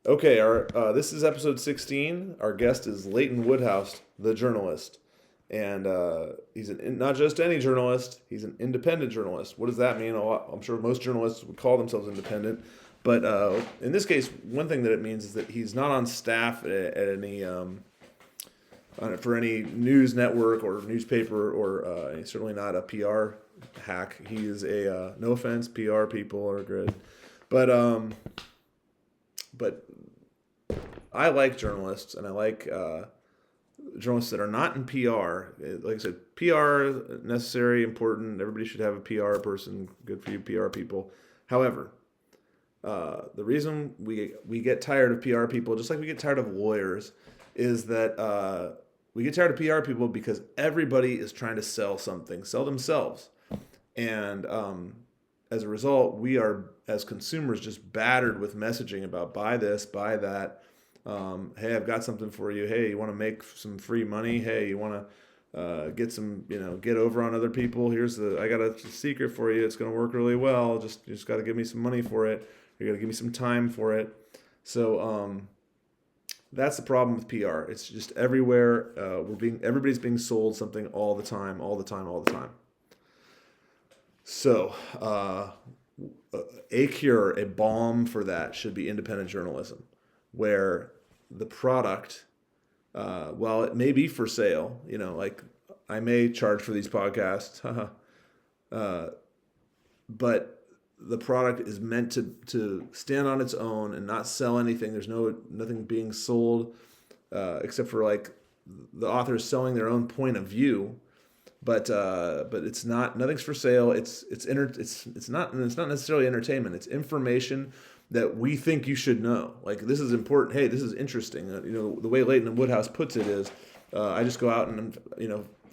Okay, our this is episode 16. Our guest is Leighton Woodhouse, the journalist, and he's not just any journalist. He's an independent journalist. What does that mean? I'm sure most journalists would call themselves independent, but in this case, one thing that it means is that he's not on staff at any for any news network or newspaper, or he's certainly not a PR hack. He is a no offense, PR people are good, but but I like journalists, and I like journalists that are not in PR. Like I said, PR necessary, important. Everybody should have a PR person. Good for you, PR people. However, the reason we get tired of PR people, just like we get tired of lawyers, is that we get tired of PR people because everybody is trying to sell something, sell themselves, and as a result, we are as consumers just battered with messaging about buy this, buy that. Hey, I've got something for you. Hey, you want to make some free money? Hey, you want to get some, get over on other people? I got a secret for you. It's going to work really well. You just got to give me some money for it. You got to give me some time for it. So that's the problem with PR. It's just everywhere. Everybody's being sold something all the time, all the time, all the time. So a cure, a balm for that should be independent journalism, where the product, while it may be for sale, like I may charge for these podcasts, but the product is meant to stand on its own and not sell anything. There's nothing being sold except for like the author is selling their own point of view, but it's not, nothing's for sale. It's not necessarily entertainment. It's information that we think you should know. Like, this is important. Hey, this is interesting. The way Leighton and Woodhouse puts it is, I just go out and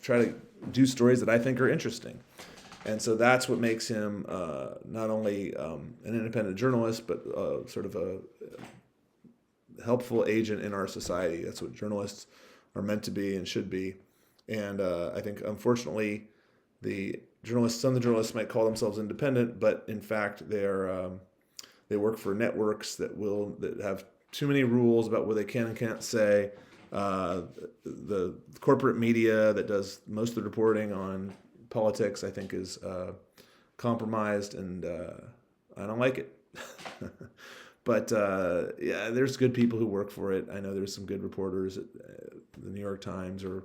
try to do stories that I think are interesting, and so that's what makes him not only an independent journalist, but sort of a helpful agent in our society. That's what journalists are meant to be and should be. And I think, unfortunately, some of the journalists might call themselves independent, but in fact, they work for networks that have too many rules about what they can and can't say. The corporate media that does most of the reporting on politics, I think, is compromised, and I don't like it. But yeah, there's good people who work for it. I know there's some good reporters at the New York Times or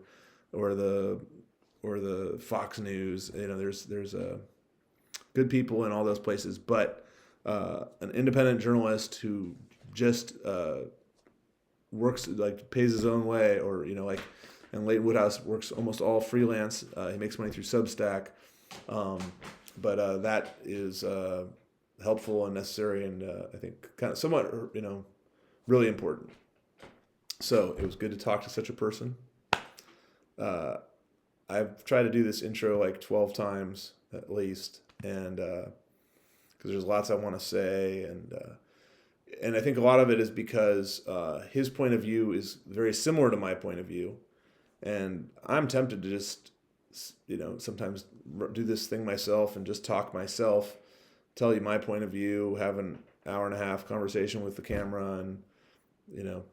the Fox News. There's good people in all those places, but an independent journalist who just works, like, pays his own way, or and Leighton Woodhouse works almost all freelance. He makes money through Substack, but that is helpful and necessary, and I think kind of somewhat really important. So it was good to talk to such a person. I've tried to do this intro like 12 times at least, and because there's lots I want to say, and I think a lot of it is because his point of view is very similar to my point of view, and I'm tempted to just sometimes do this thing myself and just talk myself, tell you my point of view, have an hour and a half conversation with the camera, and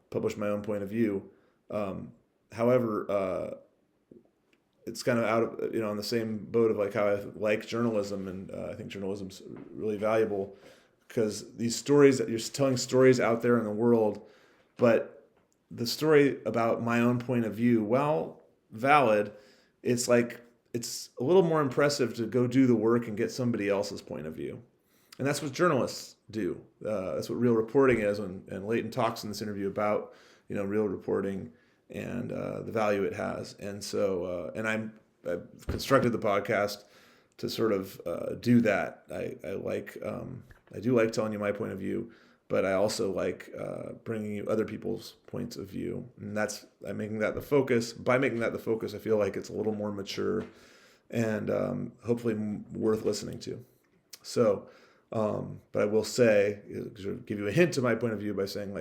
publish my own point of view. However, it's kind of out of on the same boat of like how I like journalism, and I think journalism's really valuable because these stories that you're telling stories out there in the world, but the story about my own point of view, while valid, it's a little more impressive to go do the work and get somebody else's point of view, and that's what journalists do. That's what real reporting is, and Leighton talks in this interview about real reporting and the value it has. And so, I've constructed the podcast to sort of do that. I do like telling you my point of view, but I also like bringing you other people's points of view, and I'm making that the focus. By making that the focus, I feel like it's a little more mature and hopefully worth listening to. So, but I will say, give you a hint to my point of view by saying,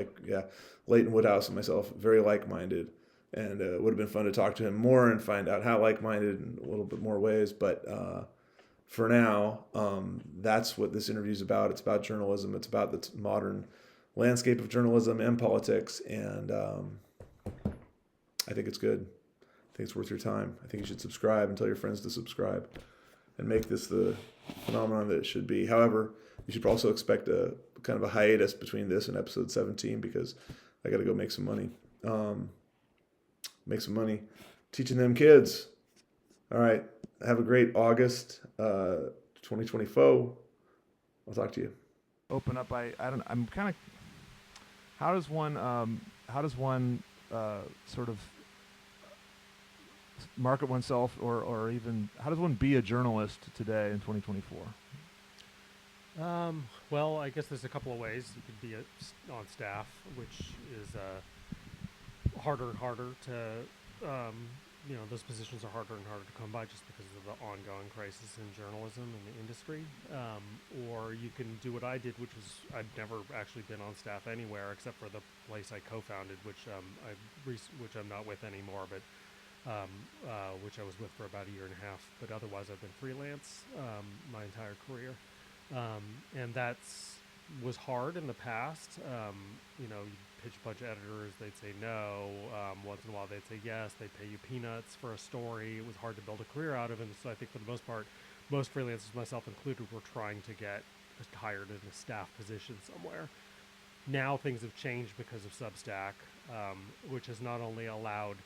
Leighton Woodhouse and myself, very like-minded, and it would have been fun to talk to him more and find out how like-minded in a little bit more ways. But for now, that's what this interview is about. It's about journalism. It's about the modern landscape of journalism and politics, and I think it's good. I think it's worth your time. I think you should subscribe and tell your friends to subscribe and make this the phenomenon that it should be. However, you should also expect a kind of a hiatus between this and episode 17 because I got to go make some money. Teaching them kids. All right. Have a great August 2024. I'll talk to you. Open up. I'm kind of. How does one sort of market oneself, or even how does one be a journalist today in 2024? Well, I guess there's a couple of ways. You could be on staff, which is harder and harder to, those positions are harder and harder to come by just because of the ongoing crisis in journalism and the industry. Or you can do what I did, which was I'd never actually been on staff anywhere except for the place I co-founded, which I'm not with anymore, but which I was with for about a year and a half. But otherwise, I've been freelance my entire career. And was hard in the past. You pitch a bunch of editors, they'd say no. Once in a while, they'd say yes. They'd pay you peanuts for a story. It was hard to build a career out of it. And so I think for the most part, most freelancers, myself included, were trying to get hired in a staff position somewhere. Now things have changed because of Substack, which has not only allowed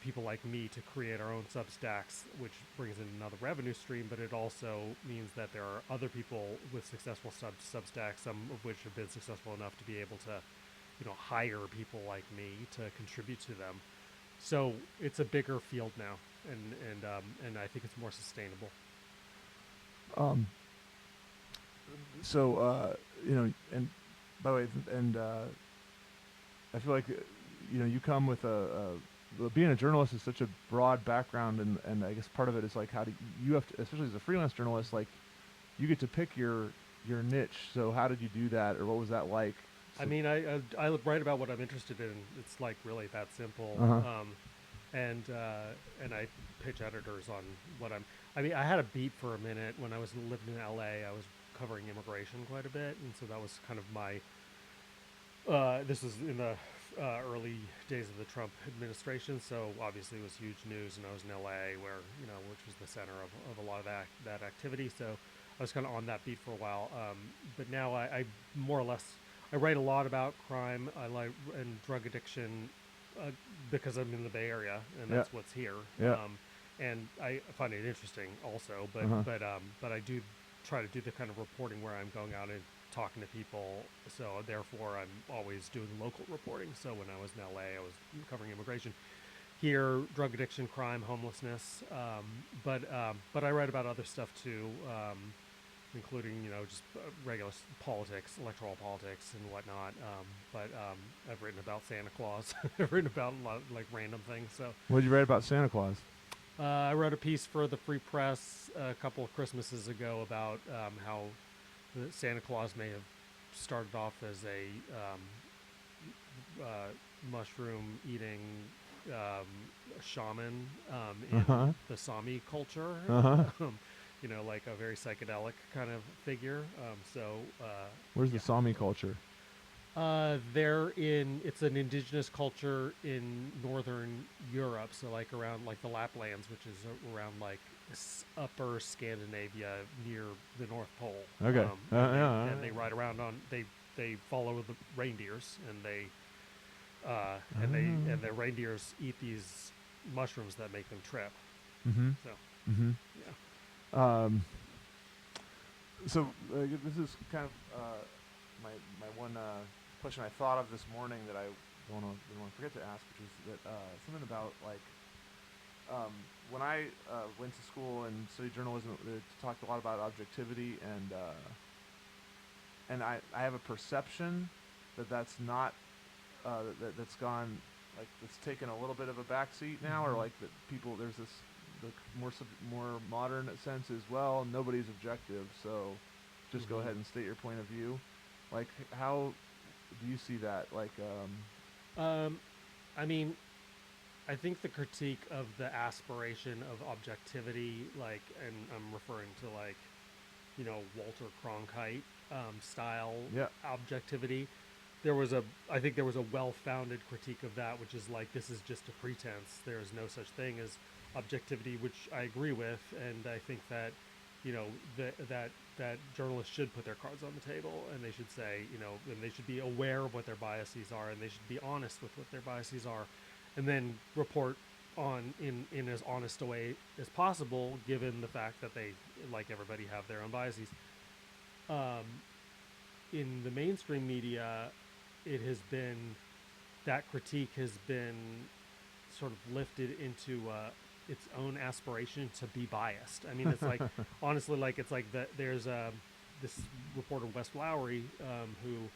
people like me to create our own Substacks, which brings in another revenue stream, but it also means that there are other people with successful Substacks, some of which have been successful enough to be able to, hire people like me to contribute to them. So it's a bigger field now, and I think it's more sustainable. And by the way, I feel like, you come with being a journalist is such a broad background, and I guess part of it is like you have to, especially as a freelance journalist, like you get to pick your niche. So how did you do that, or what was that like? I mean, I write about what I'm interested in. It's like really that simple. Uh-huh. And I pitch editors on what I had a beat for a minute when I was living in LA. I was covering immigration quite a bit, and so that was kind of my. This was in the early days of the Trump administration, so obviously it was huge news, and I was in LA, where which was the center of a lot of that activity. So I was kind of on that beat for a while. But now I more or less I write a lot about crime, and drug addiction, because I'm in the Bay Area, and that's what's here. Yeah. And I find it interesting also, but but I do try to do the kind of reporting where I'm going out and talking to people, so therefore I'm always doing local reporting. So when I was in LA, I was covering immigration. Here, drug addiction, crime, homelessness, but I write about other stuff too, including just regular politics, electoral politics, and whatnot. But I've written about Santa Claus. I've written about a lot of, like, random things. So what did you write about Santa Claus? I wrote a piece for the Free Press a couple of Christmases ago about how Santa Claus may have started off as a mushroom-eating shaman in the Sami culture, like a very psychedelic kind of figure. Where's the Sami culture? It's an indigenous culture in northern Europe, so like around like the Laplands, which is around like upper Scandinavia near the North Pole. Okay. And they ride around they follow the reindeers, and and the reindeers eat these mushrooms that make them trip. Mm-hmm. So yeah. So this is kind of my one question I thought of this morning that I didn't want to forget to ask, which is that something about like when I went to school and studied journalism, it talked a lot about objectivity, and I have a perception that's not that's gone, like, it's taken a little bit of a backseat now, or like that people, there's this more modern sense as well. Nobody's objective, so just go ahead and state your point of view. Like, how do you see that? Like, I mean, I think the critique of the aspiration of objectivity, like, and I'm referring to, like, Walter Cronkite, style Yeah. objectivity. I think there was a well-founded critique of that, which is like, this is just a pretense. There is no such thing as objectivity, which I agree with, and I think that, that journalists should put their cards on the table, and they should say, and they should be aware of what their biases are, and they should be honest with what their biases are, and then report on in as honest a way as possible, given the fact that they, like everybody, have their own biases. In the mainstream media, it has been, that critique has been sort of lifted into its own aspiration to be biased. I mean, it's like, honestly, like, it's like that there's this reporter, Wes Lowry, who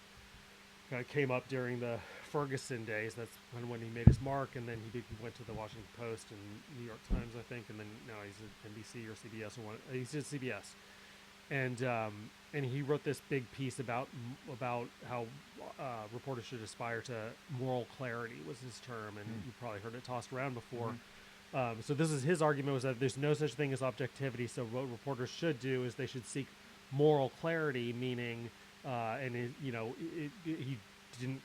kind of came up during the Ferguson days. That's when he made his mark, and then he went to the Washington Post and New York Times, I think, and then now he's at NBC or CBS, or one. He's at CBS, and he wrote this big piece about how reporters should aspire to moral clarity, was his term, and you probably heard it tossed around before. So this is his argument, was that there's no such thing as objectivity. So what reporters should do is they should seek moral clarity, meaning, he didn't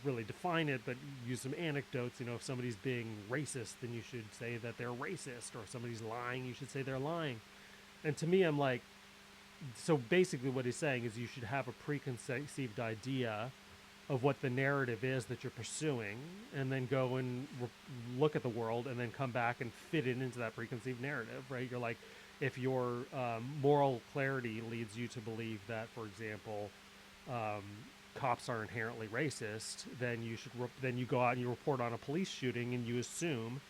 really define it, but use some anecdotes. If somebody's being racist, then you should say that they're racist, or if somebody's lying, you should say they're lying. And to me, I'm like, so basically what he's saying is you should have a preconceived idea of what the narrative is that you're pursuing, and then go and look at the world, and then come back and fit it into that preconceived narrative, right? You're like, if your moral clarity leads you to believe that, for example, cops are inherently racist, then you should then you go out and you report on a police shooting, and you assume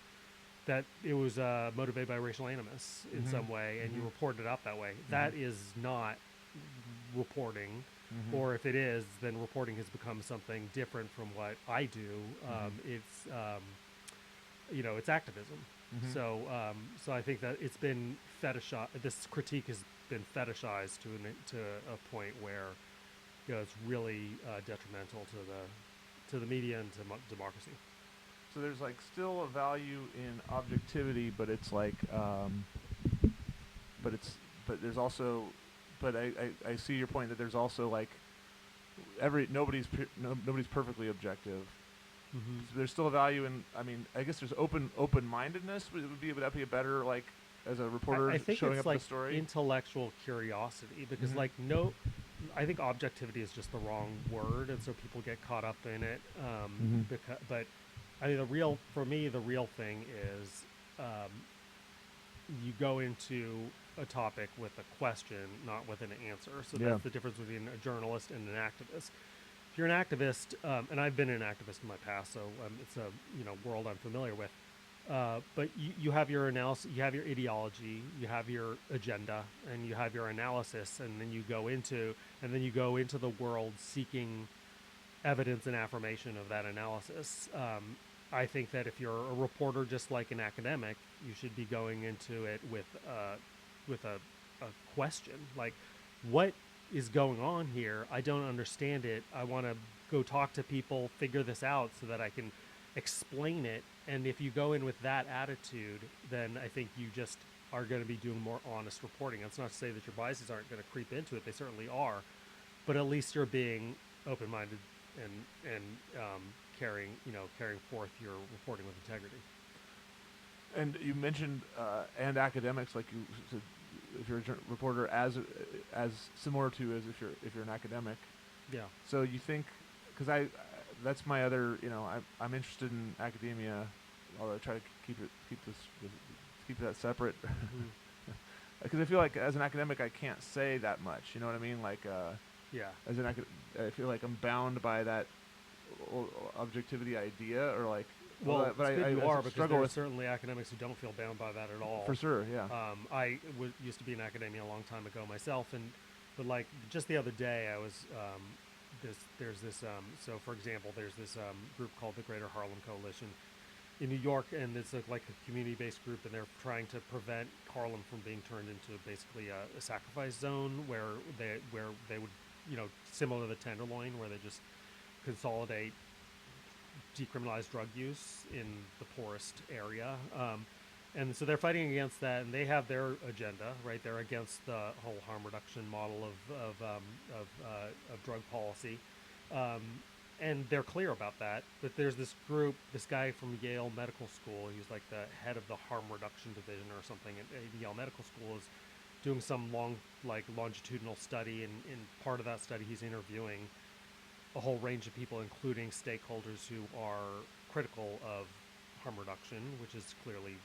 that it was motivated by racial animus in some way, and you report it out that way. That is not reporting, or if it is, then reporting has become something different from what I do. It's it's activism. So I think that it's been fetishized. This critique has been fetishized to a point where it's really detrimental to the media and to democracy. So there's like still a value in objectivity, but it's like, but there's also, but I see your point that there's also like nobody's perfectly objective. So there's still a value in, I mean, I guess there's open-mindedness. Would that be a better, like, as a reporter I think showing it's up like the story? Intellectual curiosity, because I think objectivity is just the wrong word, and so people get caught up in it. But I mean, the real thing is, you go into a topic with a question, not with an answer. So that's the difference between a journalist and an activist. If you're an activist, and I've been an activist in my past, so it's a world I'm familiar with. But you have your analysis, you have your ideology, you have your agenda, and you have your analysis, and then you go into the world seeking evidence and affirmation of that analysis. I think that if you're a reporter, just like an academic, you should be going into it with a question, like, what is going on here? I don't understand it. I want to go talk to people, figure this out so that I can explain it. And if you go in with that attitude, then I think you just are going to be doing more honest reporting. That's not to say that your biases aren't going to creep into it. They certainly are. But at least you're being open-minded and carrying forth your reporting with integrity. And you mentioned and academics, like you said, if you're a reporter, as similar to as if you're an academic. Yeah. So you think, because that's my other, I'm interested in academia, although I try to keep that separate. Because I feel like as an academic, I can't say that much. You know what I mean? Like, as an I feel like I'm bound by that objectivity idea, or like. Well, but you are, because there are with certainly academics who don't feel bound by that at all. For sure, yeah. I used to be in academia a long time ago myself, but like just the other day, I was there's this so for example, there's this group called the Greater Harlem Coalition in New York, and it's like a community-based group, and they're trying to prevent Harlem from being turned into basically a sacrifice zone where they would, similar to the Tenderloin, where they just consolidate decriminalize drug use in the poorest area. And so they're fighting against that, and they have their agenda, right? They're against the whole harm reduction model of drug policy, um, and they're clear about that. But there's this group, this guy from Yale Medical School. He's like the head of the harm reduction division or something at Yale Medical School. Is doing some longitudinal study, and in part of that study, he's interviewing a whole range of people, including stakeholders who are critical of harm reduction, which is clearly,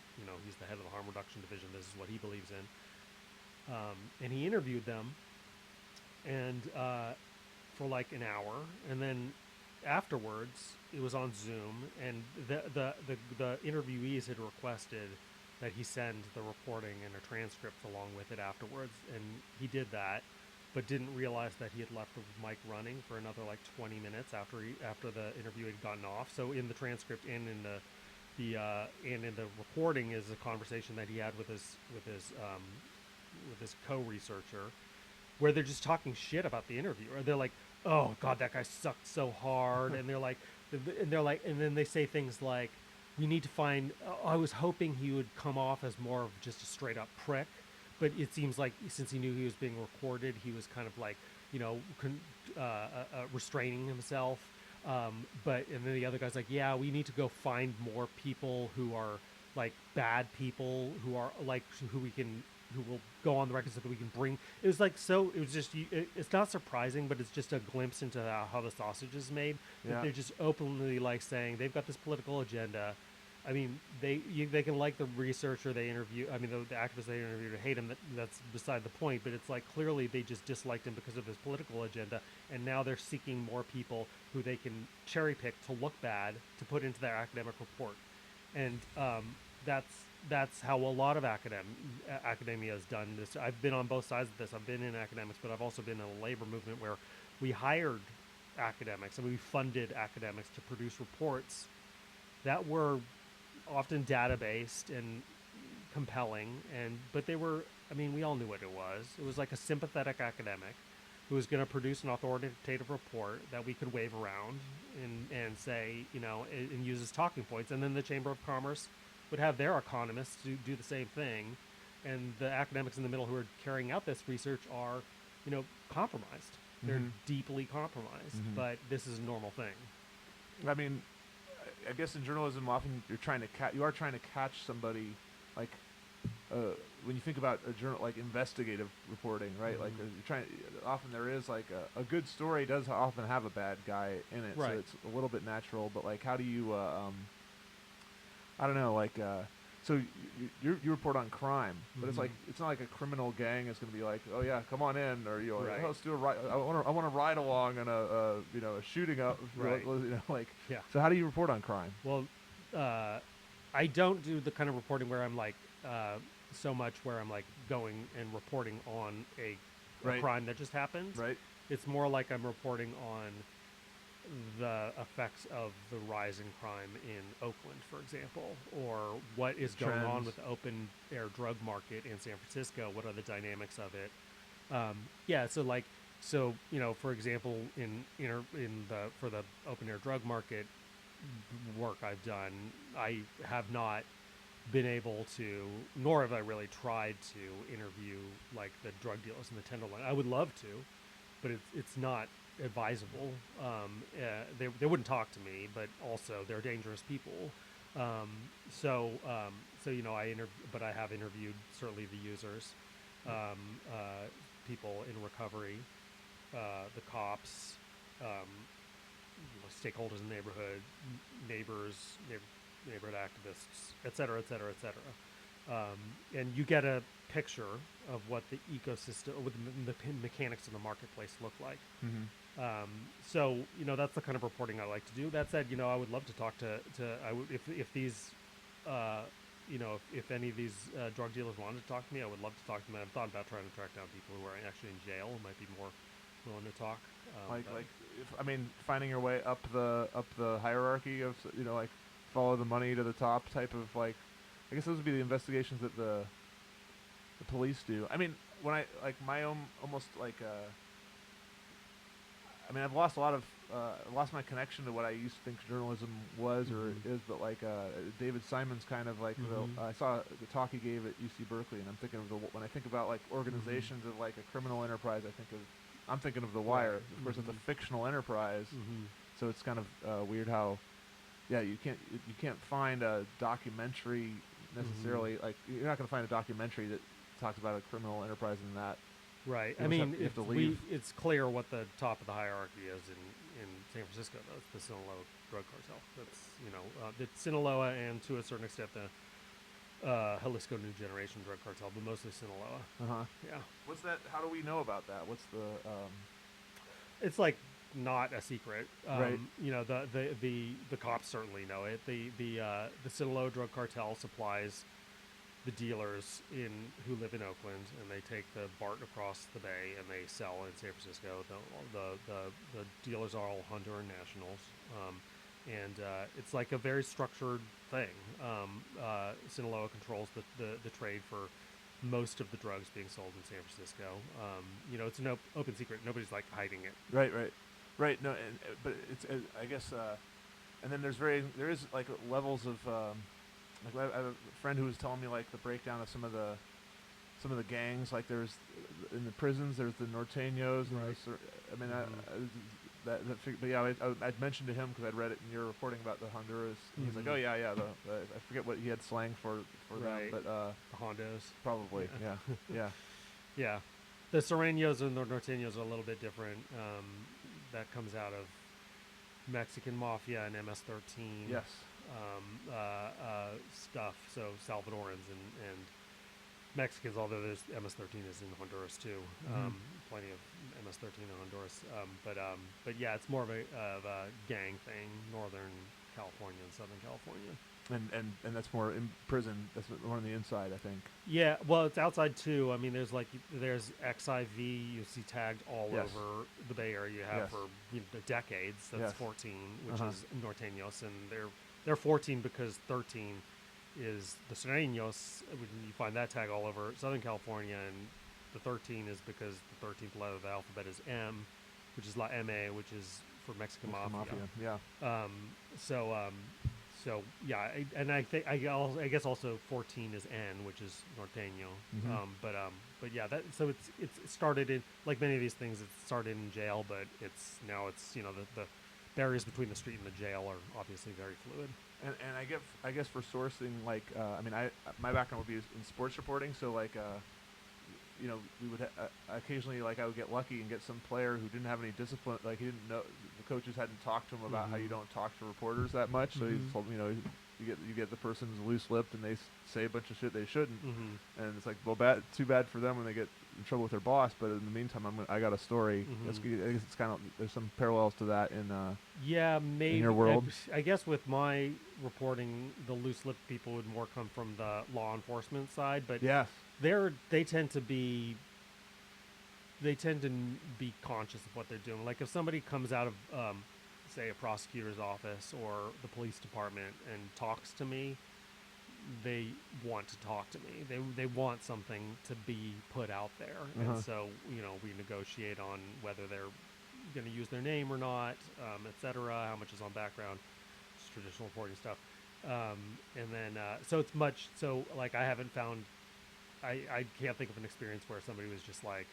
he's the head of the harm reduction division. This is what he believes in. And he interviewed them, and for like an hour, and then afterwards it was on Zoom, and the interviewees had requested that he send the reporting and a transcript along with it afterwards, and he did that, but didn't realize that he had left the mic running for another like 20 minutes after the interview had gotten off. So in the transcript and in the recording is a conversation that he had with his co-researcher, where they're just talking shit about the interview, or they're like, "Oh God, that guy sucked so hard," and and then they say things like, "We need to find." I was hoping he would come off as more of just a straight up prick, but it seems like since he knew he was being recorded, he was kind of like, restraining himself. And then the other guy's like, "Yeah, we need to go find more people who are like bad people, who are like who will go on the record so that we can bring." It was like, so it was just it's not surprising, but it's just a glimpse into how the sausage is made. Yeah. They're just openly like saying they've got this political agenda. I mean, they can like the researcher they interview. I mean, the activists they interviewed to hate him. That's beside the point. But it's like clearly they just disliked him because of his political agenda, and now they're seeking more people who they can cherry pick to look bad to put into their academic report. And that's how a lot of academia has done this. I've been on both sides of this. I've been in academics, but I've also been in a labor movement where we hired academics and we funded academics to produce reports that were often data-based and compelling, but they were, I mean, we all knew what it was. It was like a sympathetic academic who was going to produce an authoritative report that we could wave around and say, and use as talking points. And then the Chamber of Commerce would have their economists do the same thing. And the academics in the middle who are carrying out this research are, compromised. They're deeply compromised, but this is a normal thing. I mean, I guess in journalism, often you are trying to catch somebody, like when you think about a journal, like investigative reporting, right? Like often there is like a good story does often have a bad guy in it, right. So it's a little bit natural. But like, how do you, I don't know, like, so you report on crime, but it's like it's not like a criminal gang is going to be like, "Oh yeah, come on in," or right. "Let's do a ride. I want to ride along on a shooting up." Right. Yeah. So how do you report on crime? Well, I don't do the kind of reporting where I'm like so much where I'm like going and reporting on a crime that just happened. Right. It's more like I'm reporting on the effects of the rise in crime in Oakland, for example, or what is going on with the open air drug market in San Francisco. What are the dynamics of it? For example, for the open air drug market work I've done, I have not been able to, nor have I really tried to interview like the drug dealers in the Tenderloin. I would love to, but it's not advisable. They wouldn't talk to me, but also they're dangerous people. But I have interviewed certainly the users, people in recovery, the cops, stakeholders in the neighborhood, neighborhood activists, et cetera, et cetera, et cetera. And you get a picture of what the ecosystem, what the mechanics of the marketplace look like. That's the kind of reporting I like to do. That said, I would love to talk if these, if any of these drug dealers wanted to talk to me, I would love to talk to them. I've thought about trying to track down people who are actually in jail who might be more willing to talk. Finding your way up the hierarchy of, like follow the money to the top type of like, I guess those would be the investigations that the police do. I mean, when I like my own almost like I mean, I've lost a lot of, lost my connection to what I used to think journalism was or is, but like David Simon's kind of like, I saw the talk he gave at UC Berkeley, and I'm thinking of when I think about like organizations of like a criminal enterprise, I'm thinking of The Wire. Right. Of course, it's a fictional enterprise, Mm-hmm. so it's kind of weird how, yeah, you can't find a documentary necessarily. Like you're not going to find a documentary that talks about a criminal enterprise in that. Right. You I almost mean, you have to leave. it's clear what the top of the hierarchy is in San Francisco. That's the Sinaloa drug cartel. That's the Sinaloa and to a certain extent the Jalisco New Generation drug cartel, but mostly Sinaloa. Yeah. What's that? How do we know about that? What's the? It's like not a secret. Right. The cops certainly know it. The Sinaloa drug cartel supplies the dealers who live in Oakland, and they take the BART across the bay and they sell in San Francisco. The dealers are all Honduran nationals, and it's like a very structured thing. Sinaloa controls the trade for most of the drugs being sold in San Francisco. It's an open secret. Nobody's like hiding it. Right. No, but it's I guess, and then there is like levels of. Like I have a friend who was telling me like the breakdown of some of the gangs. Like there's in the prisons, there's the Norteños, and but yeah, I'd mentioned to him because I'd read it in your reporting about the Honduras. And he's like, oh yeah, I forget what he had slang for Right. them, but The Hondos. probably, yeah. Yeah. The Sureños and the Norteños are a little bit different. That comes out of Mexican mafia and MS-13. Yes. Stuff. So Salvadorans and Mexicans, although there's MS-13 is in Honduras too. Plenty of MS-13 in Honduras. But yeah, it's more of a gang thing. Northern California and Southern California. And that's more in prison. That's more on the inside, I think. Yeah, well, it's outside too. I mean, there's XIV you see tagged all over the Bay Area. You have for decades. That's 14, which is Norteños, and they're 14 because 13 is the Sureños. You find that tag all over Southern California, and the 13 is because the 13th letter of the alphabet is M, which is La M-A, which is for Mexican mafia. Yeah. So yeah, I guess also 14 is N, which is Norteño. But yeah, so it's started in, like many of these things, it started in jail, but it's the barriers between the street and the jail are obviously very fluid. And I guess for sourcing, like my background would be in sports reporting, so like we would occasionally, like, I would get lucky and get some player who didn't have any discipline, like he didn't know, the coaches hadn't talked to him about how you don't talk to reporters that much, so he told you get the person who's loose-lipped and they say a bunch of shit they shouldn't, and it's like, well, too bad for them when they get in trouble with their boss, but in the meantime I got a story. I guess it's kind of, there's some parallels to that in maybe in your world. I guess with my reporting, the loose-lipped people would more come from the law enforcement side, but Yes. they tend to be conscious of what they're doing. Like if somebody comes out of say a prosecutor's office or the police department and talks to me, they want to talk to me. They want something to be put out there, and so we negotiate on whether they're going to use their name or not, etc. How much is on background, just traditional reporting stuff, and then so it's much so like I haven't found. I can't think of an experience where somebody was just like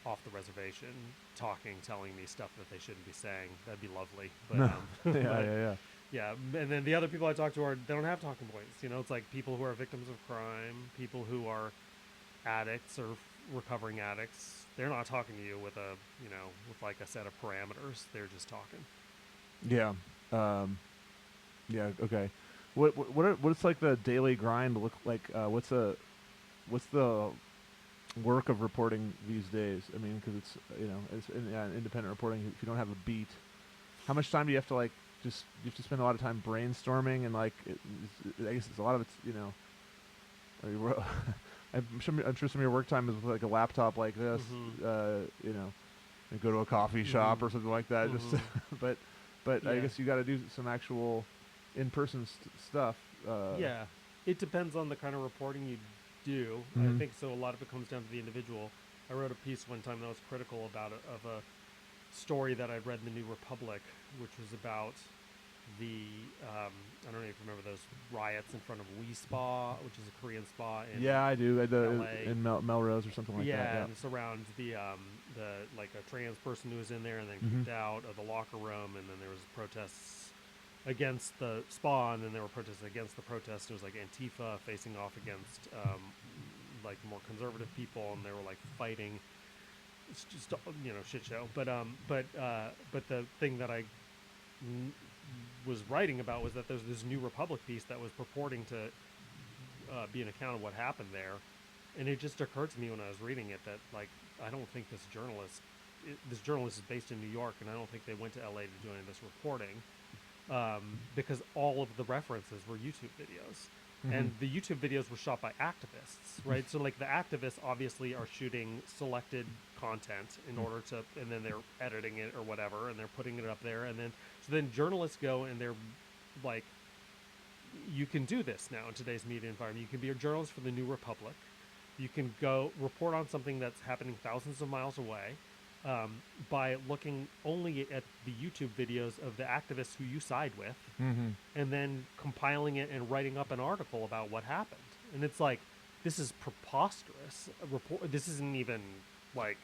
off the reservation telling me stuff that they shouldn't be saying. That'd be lovely. But, yeah. And then the other people I talk to they don't have talking points. It's like people who are victims of crime, people who are addicts or recovering addicts. They're not talking to you with with like a set of parameters. They're just talking. Yeah. Okay. What's like the daily grind look like? What's the work of reporting these days? I mean, because it's independent reporting. If you don't have a beat, how much time do you have to you have to spend a lot of time brainstorming and I guess it's a lot of it's I'm sure some of your work time is with like a laptop like this, and go to a coffee shop or something like that. Just but I guess you got to do some actual in-person stuff. Yeah, it depends on the kind of reporting you do. I think so. A lot of it comes down to the individual. I wrote a piece one time that was critical of story that I read in the New Republic, which was about the I don't know if you remember those riots in front of We Spa, which is a Korean spa in Yeah, I do. LA. In Melrose or something like that. yeah, Yeah. and it's around the like a trans person who was in there and then Mhm. kicked out of the locker room, and then there was protests against the spa, and then there were protests against the protest. It was like Antifa facing off against like more conservative people, and they were like fighting. It's just shit show. But the thing that I was writing about was that there's this New Republic piece that was purporting to be an account of what happened there, and it just occurred to me when I was reading it that like I don't think this journalist is based in New York, and I don't think they went to LA to do any of this reporting, because all of the references were YouTube videos. And the YouTube videos were shot by activists, right? So like the activists obviously are shooting selected content in order to, and then they're editing it or whatever, and they're putting it up there, and then journalists go and they're like, you can do this now in today's media environment. You can be a journalist for the New Republic. You can go report on something that's happening thousands of miles away, by looking only at the YouTube videos of the activists who you side with, and then compiling it and writing up an article about what happened. And it's like, this is preposterous. This isn't even like,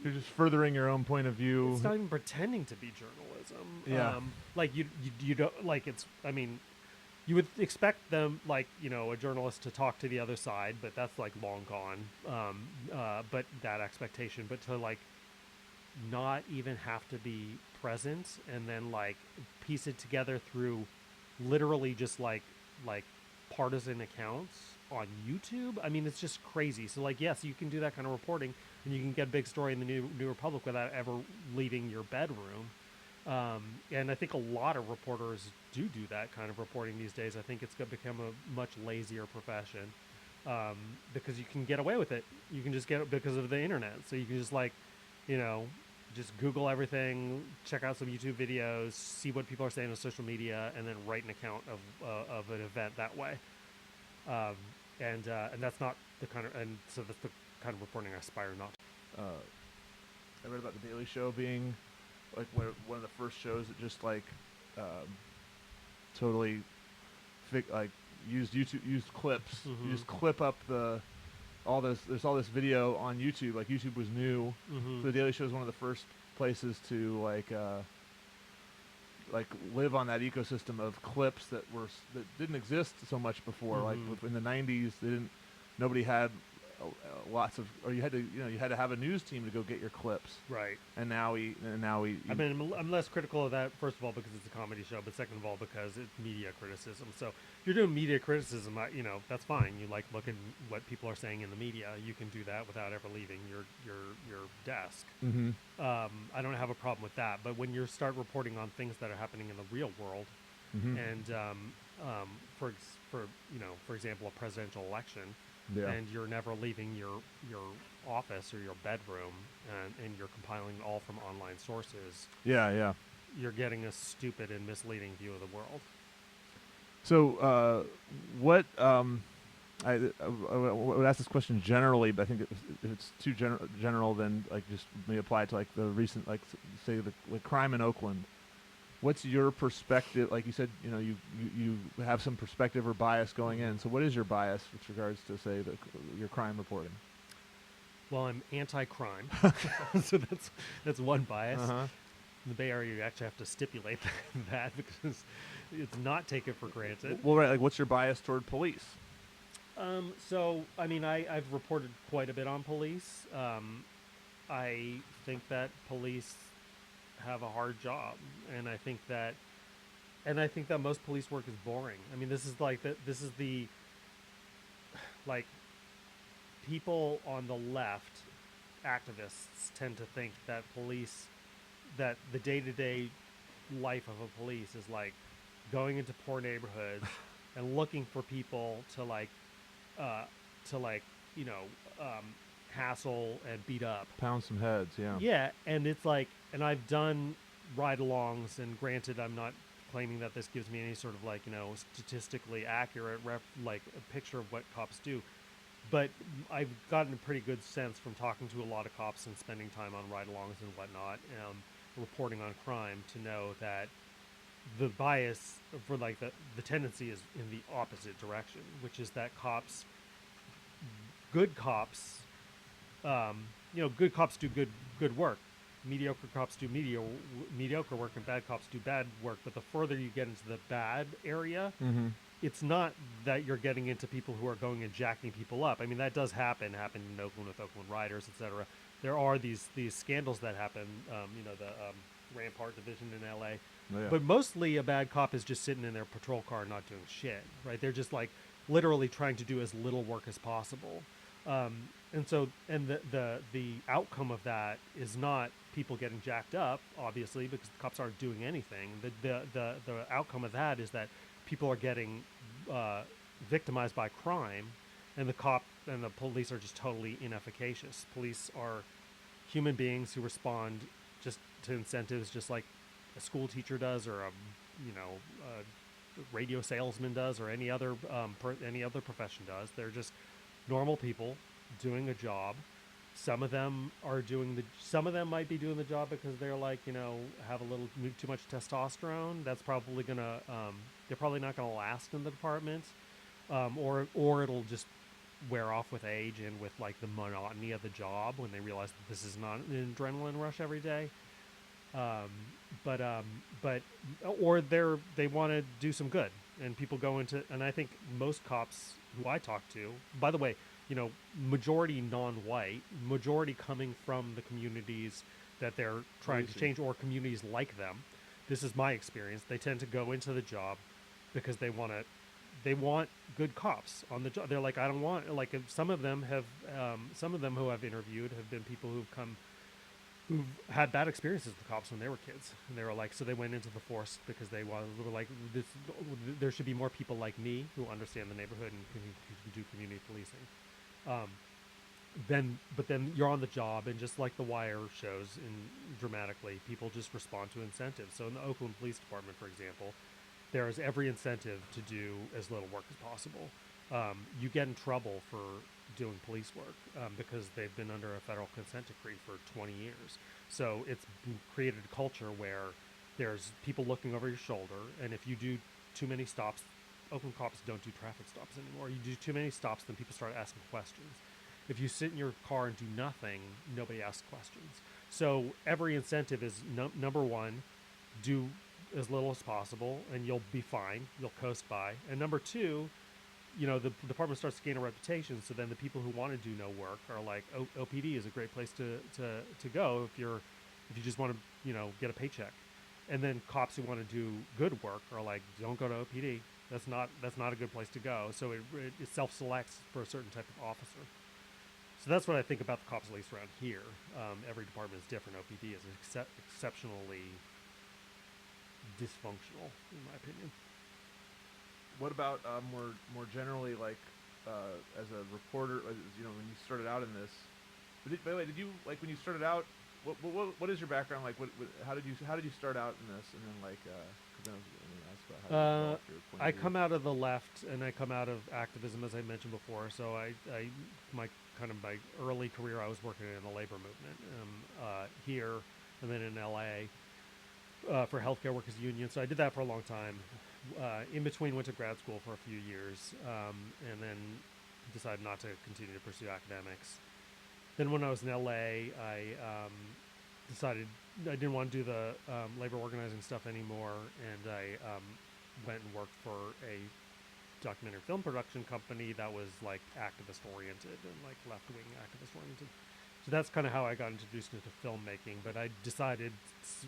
You're just furthering your own point of view. it's not even pretending to be journalism. Yeah. Like you don't like it's. I mean, you would expect them, like, a journalist to talk to the other side, but that's like long gone. But that expectation, but to like not even have to be present and then like piece it together through literally just like partisan accounts on YouTube. I mean, it's just crazy. So like, yes, you can do that kind of reporting and you can get a big story in the New Republic without ever leaving your bedroom. And I think a lot of reporters do that kind of reporting these days. I think it's going to become a much lazier profession, because you can get away with it. You can just get it because of the internet. So you can just like, just Google everything, check out some YouTube videos, see what people are saying on social media, and then write an account of an event that way. And that's not the kind of, and so that's the kind of reporting I aspire not to. I read about the Daily Show being like one of the first shows that just like totally used clips. You just clip up there's all this video on YouTube. Like YouTube was new, so the Daily Show is one of the first places to like live on that ecosystem of clips that didn't exist so much before. Like in the '90s, nobody had lots of, or you had to have a news team to go get your clips. Right. And now we. I mean, I'm less critical of that. First of all, because it's a comedy show, but second of all, because it's media criticism. So if you're doing media criticism, that's fine. You like look at what people are saying in the media. You can do that without ever leaving your desk. I don't have a problem with that. But when you start reporting on things that are happening in the real world, and for example, a presidential election. Yeah. And you're never leaving your office or your bedroom, and you're compiling all from online sources. Yeah. You're getting a stupid and misleading view of the world. So, what I would ask this question generally, but I think if it's too general, then like just may apply to like the recent, like say the crime in Oakland. What's your perspective? Like you said, you have some perspective or bias going in. So what is your bias with regards to, say, your crime reporting? Well, I'm anti-crime, so that's one bias. In the Bay Area, you actually have to stipulate that because it's not taken for granted. Well, right. Like, what's your bias toward police? So, I mean, I've reported quite a bit on police. I think that police have a hard job, and I think that most police work is boring. I mean, this is the like people on the left, activists tend to think that that the day-to-day life of a police is like going into poor neighborhoods and looking for people to hassle and beat up, pound some heads. Yeah, and it's like, and I've done ride-alongs, and granted, I'm not claiming that this gives me any sort of like statistically accurate like a picture of what cops do, but I've gotten a pretty good sense from talking to a lot of cops and spending time on ride-alongs and whatnot, reporting on crime, to know that the bias for like the tendency is in the opposite direction, which is that good cops, good cops do good work. Mediocre cops do mediocre work, and bad cops do bad work. But the further you get into the bad area, it's not that you're getting into people who are going and jacking people up. I mean, that does happen in Oakland with Oakland Riders, etc. There are these scandals that happen. The Rampart Division in L.A. Oh, yeah. But mostly a bad cop is just sitting in their patrol car not doing shit, right? They're just like literally trying to do as little work as possible. And the outcome of that is not people getting jacked up, obviously, because the cops aren't doing anything. The outcome of that is that people are getting victimized by crime, and the cop and the police are just totally inefficacious. Police are human beings who respond just to incentives, just like a school teacher does, or a radio salesman does, or any other profession does. They're just normal people doing a job. Some of them might be doing the job because they're like, have a little too much testosterone. That's probably gonna they're probably not gonna last in the department, or it'll just wear off with age and with like the monotony of the job when they realize that this is not an adrenaline rush every day. Or they want to do some good, and people go into, and I think most cops who I talk to, by the way, majority non-white, majority coming from the communities that they're trying to change, or communities like them. This is my experience. They tend to go into the job because they want good cops on the job. They're like, I don't want, like, some of them who I've interviewed have been people who've had bad experiences with cops when they were kids, and they were like, so they went into the force because they were like, there should be more people like me who understand the neighborhood and can do community policing. But then you're on the job, and just like The Wire shows dramatically, people just respond to incentives. So in the Oakland Police Department, for example, there is every incentive to do as little work as possible. You get in trouble for doing police work because they've been under a federal consent decree for 20 years. So it's created a culture where there's people looking over your shoulder, and if you do too many stops, Oakland cops don't do traffic stops anymore. You do too many stops, then people start asking questions. If you sit in your car and do nothing, nobody asks questions. So every incentive is number one, do as little as possible, and you'll be fine. You'll coast by. And number two, the department starts to gain a reputation. So then the people who want to do no work are like, OPD is a great place to go if you just want to get a paycheck. And then cops who want to do good work are like, don't go to OPD. That's not a good place to go. So it self-selects for a certain type of officer. So that's what I think about the cops, at least around here. Every department is different. OPD is exceptionally dysfunctional, in my opinion. What about more generally, like as a reporter, when you started out in this? By the way, did you, like, when you started out? What is your background like? How did you start out in this? And then like, I come out of the left, and I come out of activism, as I mentioned before. So my early career, I was working in the labor movement here, and then in LA for Healthcare Workers Union. So I did that for a long time. In between, went to grad school for a few years, and then decided not to continue to pursue academics. Then when I was in LA, I decided I didn't want to do the labor organizing stuff anymore, and I went and worked for a documentary film production company that was like activist oriented and like left-wing activist oriented. So that's kind of how I got introduced into filmmaking, but I decided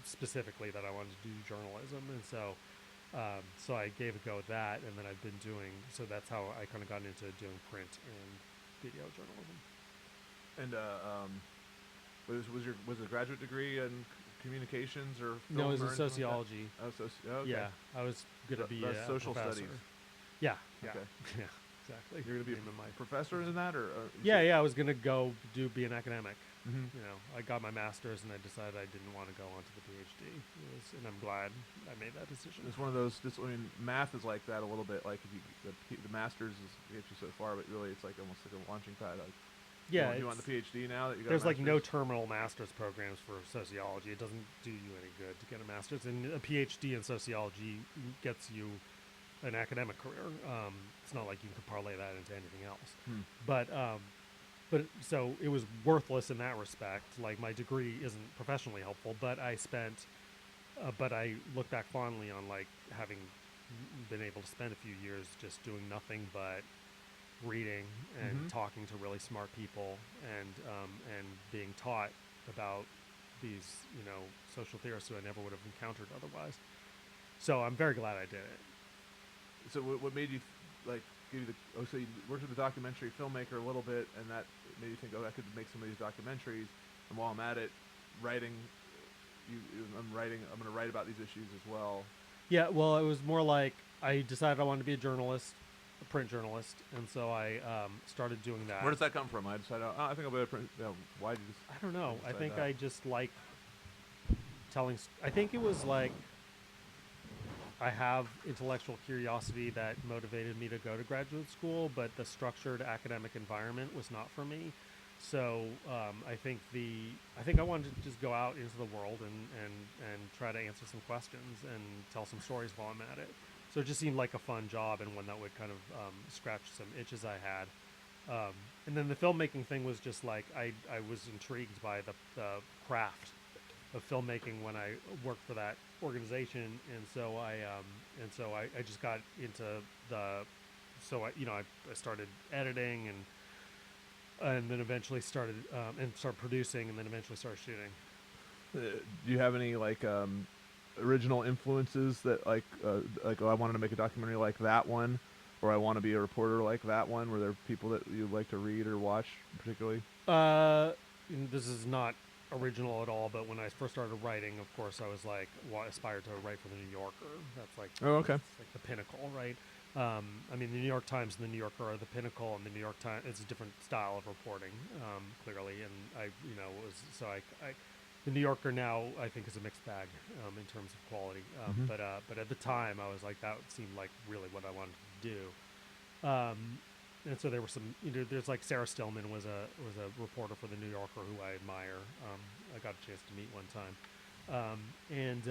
specifically that I wanted to do journalism, and so I gave a go at that, and then I've been doing, so that's how I kind of got into doing print and video journalism. And was a graduate degree in communications or film? No, it was in or anything like that? sociology. Oh, okay. Yeah, I was gonna be a social professor. studies. Yeah. Okay. Yeah, exactly. You're gonna be a professor in that, or yeah. I was gonna go be an academic. Mm-hmm. I got my master's, and I decided I didn't want to go on to the PhD. It was and I'm glad I made that decision. It's one of those. I mean, math is like that a little bit. Like if the master's gets you so far, but really it's like almost like a launching pad. Like, Yeah, you want the PhD now that you got. There's a like no master's? terminal master's programs for sociology. It doesn't do you any good to get a master's, and a PhD in sociology gets you an academic career. It's not like you can parlay that into anything else. But so it was worthless in that respect. Like my degree isn't professionally helpful, but but I look back fondly on like having been able to spend a few years just doing nothing but reading and talking to really smart people and being taught about these social theorists who I never would have encountered otherwise. So I'm very glad I did it. So what made you like give you the? Oh, so you worked with a documentary filmmaker a little bit, and that made you think, oh, I could make some of these documentaries. And while I'm at it, writing, I'm going to write about these issues as well. Yeah, well, it was more like I decided I wanted to be a journalist, a print journalist, and so I started doing that. Where does that come from? I decided, I think I'll be a print. Why did you? I don't know. I think that? I just like telling. I think it was like I have intellectual curiosity that motivated me to go to graduate school, but the structured academic environment was not for me. So I think I wanted to just go out into the world and try to answer some questions and tell some stories while I'm at it. So it just seemed like a fun job and one that would kind of scratch some itches I had. And then the filmmaking thing was just like I was intrigued by the craft of filmmaking when I worked for that organization, and so I just got into I started editing and then eventually started producing, and then eventually started shooting. Do you have any like original influences that like I wanted to make a documentary like that one, or I want to be a reporter like that one? Were there people that you like to read or watch particularly? This is not original at all, but when I first started writing, of course, I was like, aspired to write for the New Yorker. That's like, okay, that's like the pinnacle, right? I mean, the New York Times and the New Yorker are the pinnacle, and the New York Times, it's a different style of reporting, clearly. And the New Yorker now I think is a mixed bag in terms of quality. But at the time, I was like, that seemed like really what I wanted to do. And so there were some, there's like Sarah Stillman was a reporter for the New Yorker who I admire. I got a chance to meet one time. And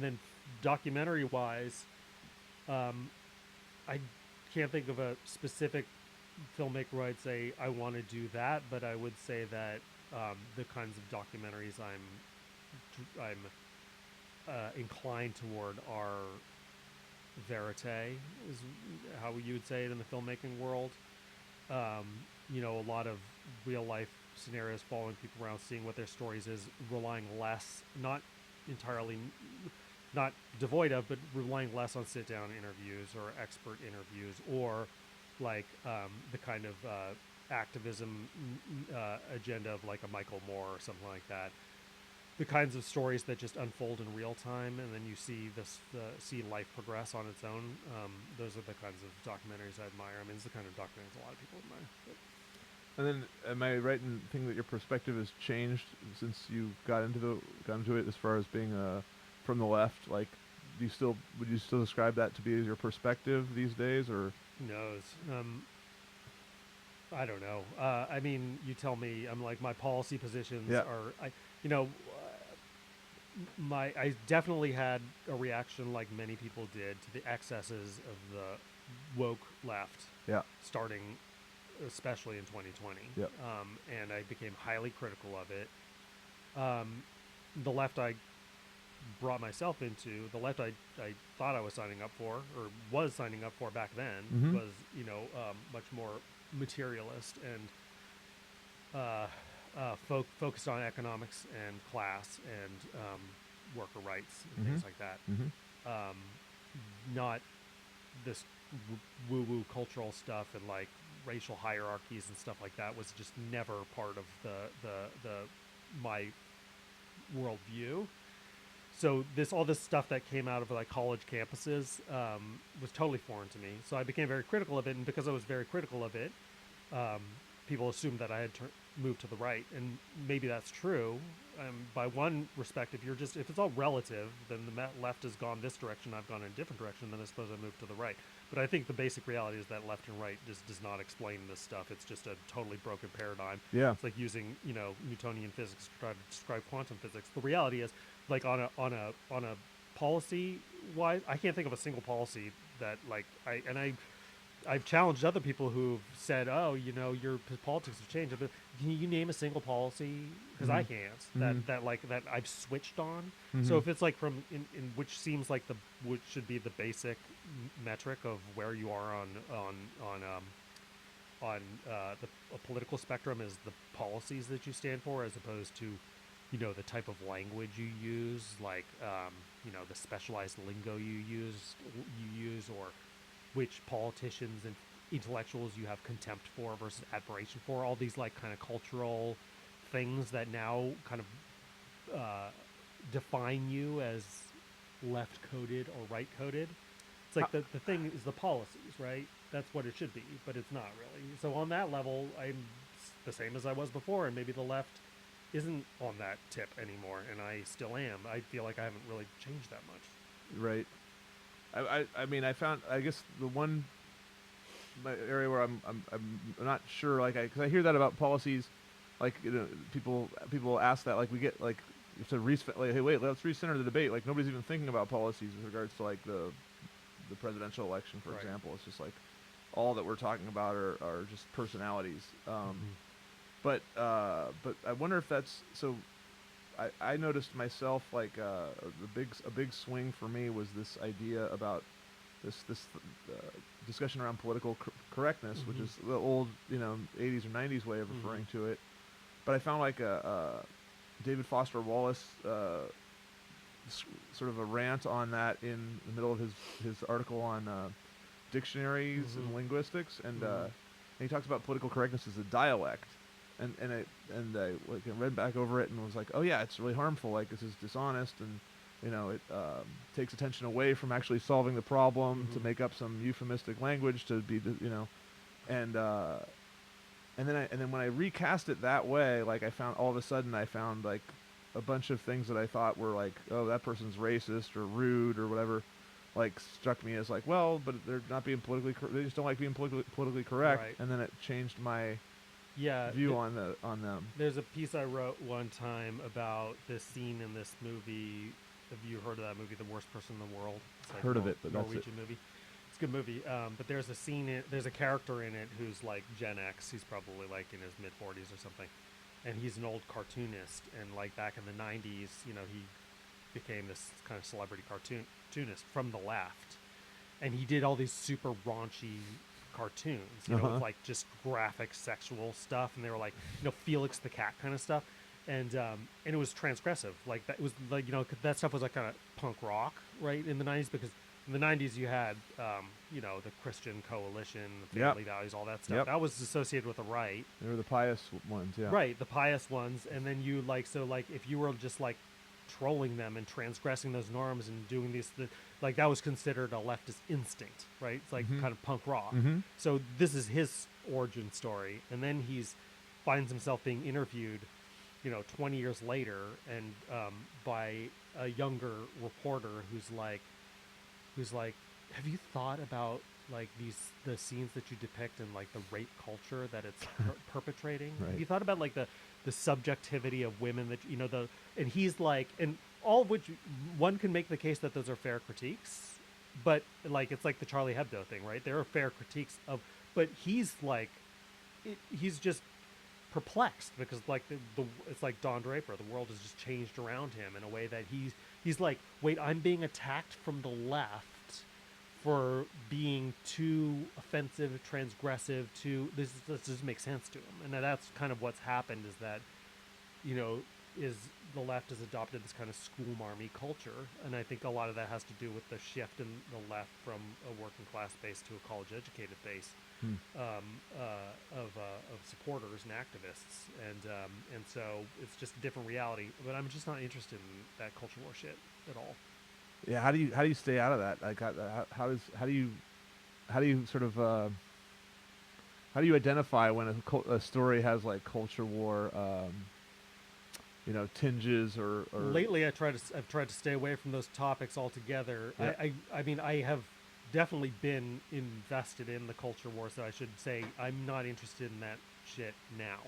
then documentary wise, I can't think of a specific filmmaker where I'd say I want to do that, but I would say that the kinds of documentaries I'm inclined toward are verite, is how you would say it in the filmmaking world. A lot of real life scenarios, following people around, seeing what their stories is, relying less, not entirely, not devoid of, but relying less on sit down interviews or expert interviews, or like the kind of activism agenda of like a Michael Moore or something like that. The kinds of stories that just unfold in real time, and then you see see life progress on its own. Those are the kinds of documentaries I admire. I mean, it's the kind of documentaries a lot of people admire. And then, am I right in thinking that your perspective has changed since you got into it, as far as being from the left? Like, would you still describe that to be your perspective these days, or? Who knows? I don't know. I mean, you tell me. I'm like, my policy positions are. I definitely had a reaction, like many people did, to the excesses of the woke left. Yeah. Starting, especially in 2020. Yeah. And I became highly critical of it. The left I brought myself into, the left I thought I was signing up for, or was signing up for back then, was much more materialist and focused on economics and class and worker rights and things like that. Not this woo-woo cultural stuff and like racial hierarchies and stuff like that was just never part of my worldview. So all this stuff that came out of like college campuses was totally foreign to me. So I became very critical of it, and because I was very critical of it, people assumed that I had moved to the right, and maybe that's true. By one respect, if it's all relative, then the left has gone this direction, I've gone in a different direction, then I suppose I moved to the right. But I think the basic reality is that left and right just does not explain this stuff. It's just a totally broken paradigm. Yeah. It's like using Newtonian physics to try to describe quantum physics. The reality is, like on a policy wise, I can't think of a single policy that I've challenged other people who've said, "Oh, your politics have changed." But can you name a single policy? Because I can't. That I've switched on. So if it's like in which seems like which should be the basic metric of where you are on a political spectrum is the policies that you stand for, as opposed to the type of language you use, like the specialized lingo you use, or which politicians and intellectuals you have contempt for versus admiration for. All these like kind of cultural things that now kind of define you as left coded or right coded. It's like the thing is the policies, right? That's what it should be, but it's not really. So on that level, I'm the same as I was before, and maybe the left isn't on that tip anymore, and I still am. I feel like I haven't really changed that much. Right. I mean, I found, I guess the one area where I'm not sure, like, because I hear that about policies, like, people ask that, like, we get, like, to like, hey, wait, let's recenter the debate. Like, nobody's even thinking about policies with regards to, like, the presidential election, for example. It's just like all that we're talking about are just personalities. But I wonder if that's so. I noticed myself, like, a big swing for me was this idea about this discussion around political correctness, which is the old 80s or 90s way of referring to it. But I found like David Foster Wallace sort of a rant on that in the middle of his article on dictionaries and linguistics, and he talks about political correctness as a dialect. And I read back over it and was like, oh yeah, it's really harmful. Like, this is dishonest, and it takes attention away from actually solving the problem to make up some euphemistic language to be and then when I recast it that way, like, I found like a bunch of things that I thought were like, oh, that person's racist or rude or whatever, like, struck me as like, well, but they're not being they just don't like being politically correct. Right. And then it changed my view on them. There's a piece I wrote one time about this scene in this movie. Have you heard of that movie, The Worst Person in the World? It's like heard of it, but Norwegian that's it. movie. It's a good movie. But there's a scene. There's a character in it who's like Gen X. He's probably like in his mid 40s or something, and he's an old cartoonist. And like back in the 90s, he became this kind of celebrity cartoonist from the left, and he did all these super raunchy cartoons, with like just graphic sexual stuff, and they were like, Felix the Cat kind of stuff, and it was transgressive. Like, that was like, that stuff was like kind of punk rock, right, in the 90s, because in the 90s you had, the Christian Coalition, the Family Values, all that stuff. That was associated with the right. They were the pious ones, yeah. Right, the pious ones, and then you if you were just like trolling them and transgressing those norms and doing like, that was considered a leftist instinct, right? It's like kind of punk rock. So this is his origin story, and then finds himself being interviewed 20 years later, and by a younger reporter who's like, have you thought about like the scenes that you depict in like the rape culture that it's perpetrating? Right. Have you thought about like the subjectivity of women that and he's like, and all of which one can make the case that those are fair critiques, but like, it's like the Charlie Hebdo thing, right? There are fair critiques of, but he's like, he's just perplexed because like it's like Don Draper, the world has just changed around him in a way that he's like, wait, I'm being attacked from the left for being too offensive, transgressive, this doesn't make sense to him. And that's kind of what's happened, is that, is the left has adopted this kind of schoolmarmy culture. And I think a lot of that has to do with the shift in the left from a working class base to a college educated base of supporters and activists. And so it's just a different reality, but I'm just not interested in that culture war shit at all. Yeah, how do you stay out of that? Like, how do you how do you identify when a story has like culture war, tinges or Lately, I've tried to stay away from those topics altogether. Yeah. I mean, I have definitely been invested in the culture war, so I should say I'm not interested in that shit now.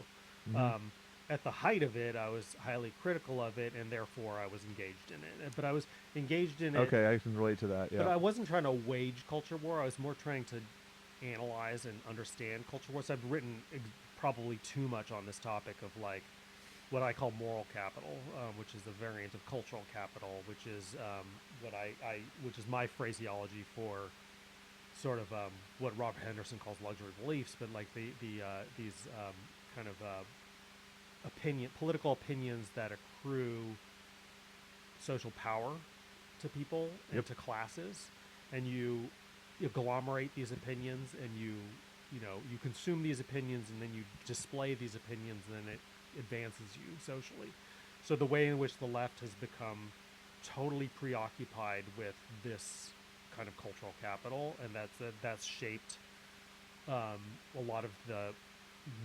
Mhm. At the height of it, I was highly critical of it, and therefore I was engaged in it. But I was engaged in it. Okay, I can relate to that. But Yeah. I wasn't trying to wage culture war. I was more trying to analyze and understand culture war. So I've written probably too much on this topic of like what I call moral capital, which is a variant of cultural capital, which is which is my phraseology for sort of what Robert Henderson calls luxury beliefs, but like these kind of political opinions that accrue social power to people and Yep. to classes, and you agglomerate these opinions, and you consume these opinions, and then you display these opinions, and then it advances you socially. So the way in which the left has become totally preoccupied with this kind of cultural capital, and that's shaped a lot of the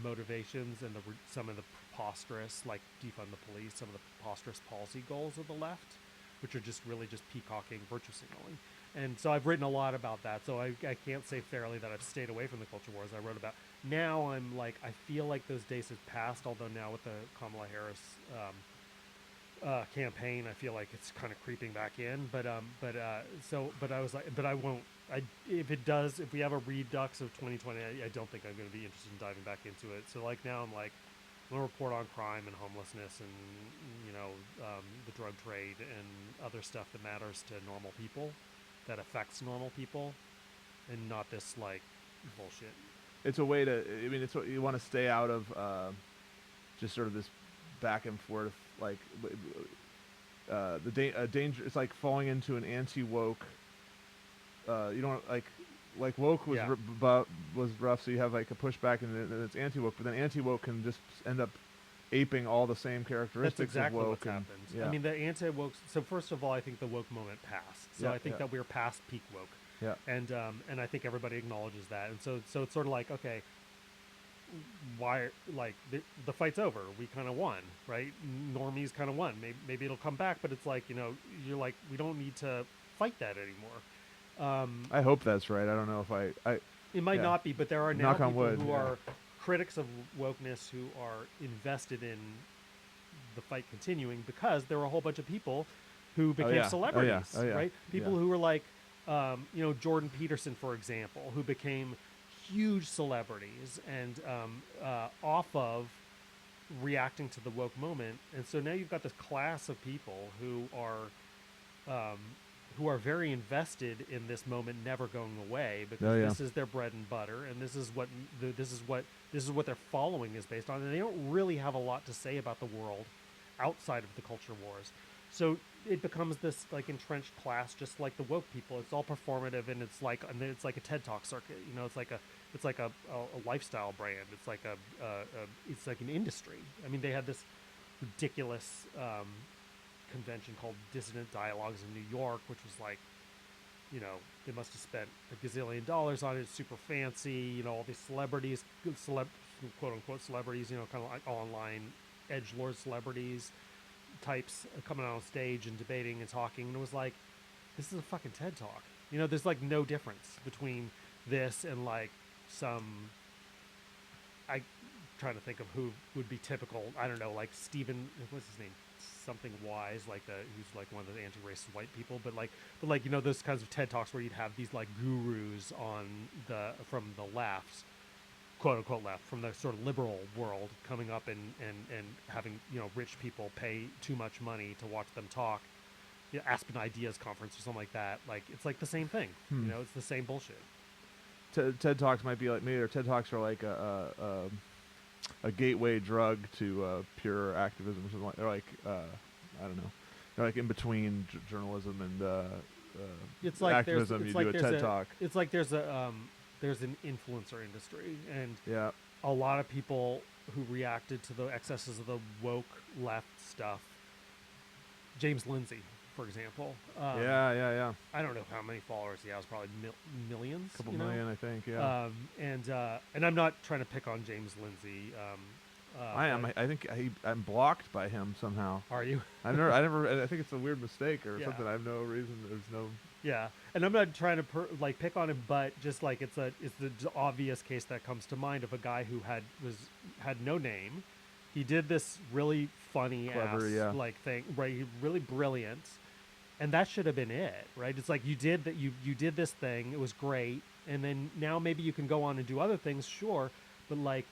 motivations and some of the preposterous, like defund the police, some of the preposterous policy goals of the left, which are just really just peacocking virtue signaling. And so I've written a lot about that. So I can't say fairly that I've stayed away from the culture wars I wrote about. Now I'm like, I feel like those days have passed, although now with the Kamala Harris campaign, I feel like it's kind of creeping back in. But I was like, but I won't. If we have a redux of 2020, I don't think I'm going to be interested in diving back into it. So like now I'm like, I'm going to report on crime and homelessness and the drug trade and other stuff that matters to normal people, that affects normal people, and not this like bullshit. It's a way to. I mean, it's what you want to stay out of. Just sort of this back and forth, like danger. It's like falling into an anti-woke. You don't like woke was Yeah. was rough, so you have like a pushback, and then it's anti-woke. But then anti-woke can just end up aping all the same That's characteristics exactly of woke. what's happened. Yeah. I mean, the anti-woke. So first of all, I think the woke moment passed. So Yeah, I think yeah. that we're past peak woke. Yeah. And I think everybody acknowledges that. And so it's sort of like, okay, why, like the fight's over. We kind of won, right? Normies kind of won. Maybe it'll come back, but it's like, you're like, we don't need to fight that anymore. I hope that's right. I don't know if I It might yeah. not be, but there are now Knock on people wood, who yeah. are critics of wokeness who are invested in the fight continuing, because there were a whole bunch of people who became yeah. celebrities, Oh, yeah. right? People Yeah. who were like, Jordan Peterson, for example, who became huge celebrities and off of reacting to the woke moment. And so now you've got this class of people who are very invested in this moment never going away, because this is their bread and butter, and this is what their following is based on, and they don't really have a lot to say about the world outside of the culture wars. So it becomes this like entrenched class, just like the woke people. It's all performative, and it's like a TED Talk circuit. It's like a lifestyle brand. It's like it's like an industry. I mean, they had this ridiculous convention called Dissident Dialogues in New York, which was like, they must have spent a gazillion dollars on it. It's super fancy, all these celebrities, quote unquote celebrities, kind of like online edgelord celebrities types coming out on stage and debating and talking. And it was like, this is a fucking TED Talk. There's like no difference between this and like I'm trying to think of who would be typical. I don't know, like Stephen, what's his name? Something Wise, like who's like one of the anti-racist white people, but those kinds of TED Talks where you'd have these like gurus from the left, quote unquote left, from the sort of liberal world, coming up and having rich people pay too much money to watch them talk. Aspen Ideas Conference or something like that. Like it's like the same thing. It's the same bullshit. TED Talks might be like, maybe their TED Talks are like a gateway drug to pure activism or something. They're like I don't know. They're like in between journalism and it's like activism. You do a TED Talk. It's like there's an influencer industry, and yeah, a lot of people who reacted to the excesses of the woke left stuff. James Lindsay, for example. Yeah. I don't know how many followers he has, probably millions. Couple you know? million, I think. Yeah. And I'm not trying to pick on James Lindsay. I am. but- I think I'm blocked by him somehow. Are you? I think it's a weird mistake or Yeah. something. I have no reason. There's no. Yeah, and I'm not trying to pick on him, but just like it's the obvious case that comes to mind of a guy who had no name. He did this really funny Clever, ass yeah. like thing, right? Really brilliant, and that should have been it, right? It's like you did that. You did this thing. It was great, and then now maybe you can go on and do other things, sure, but like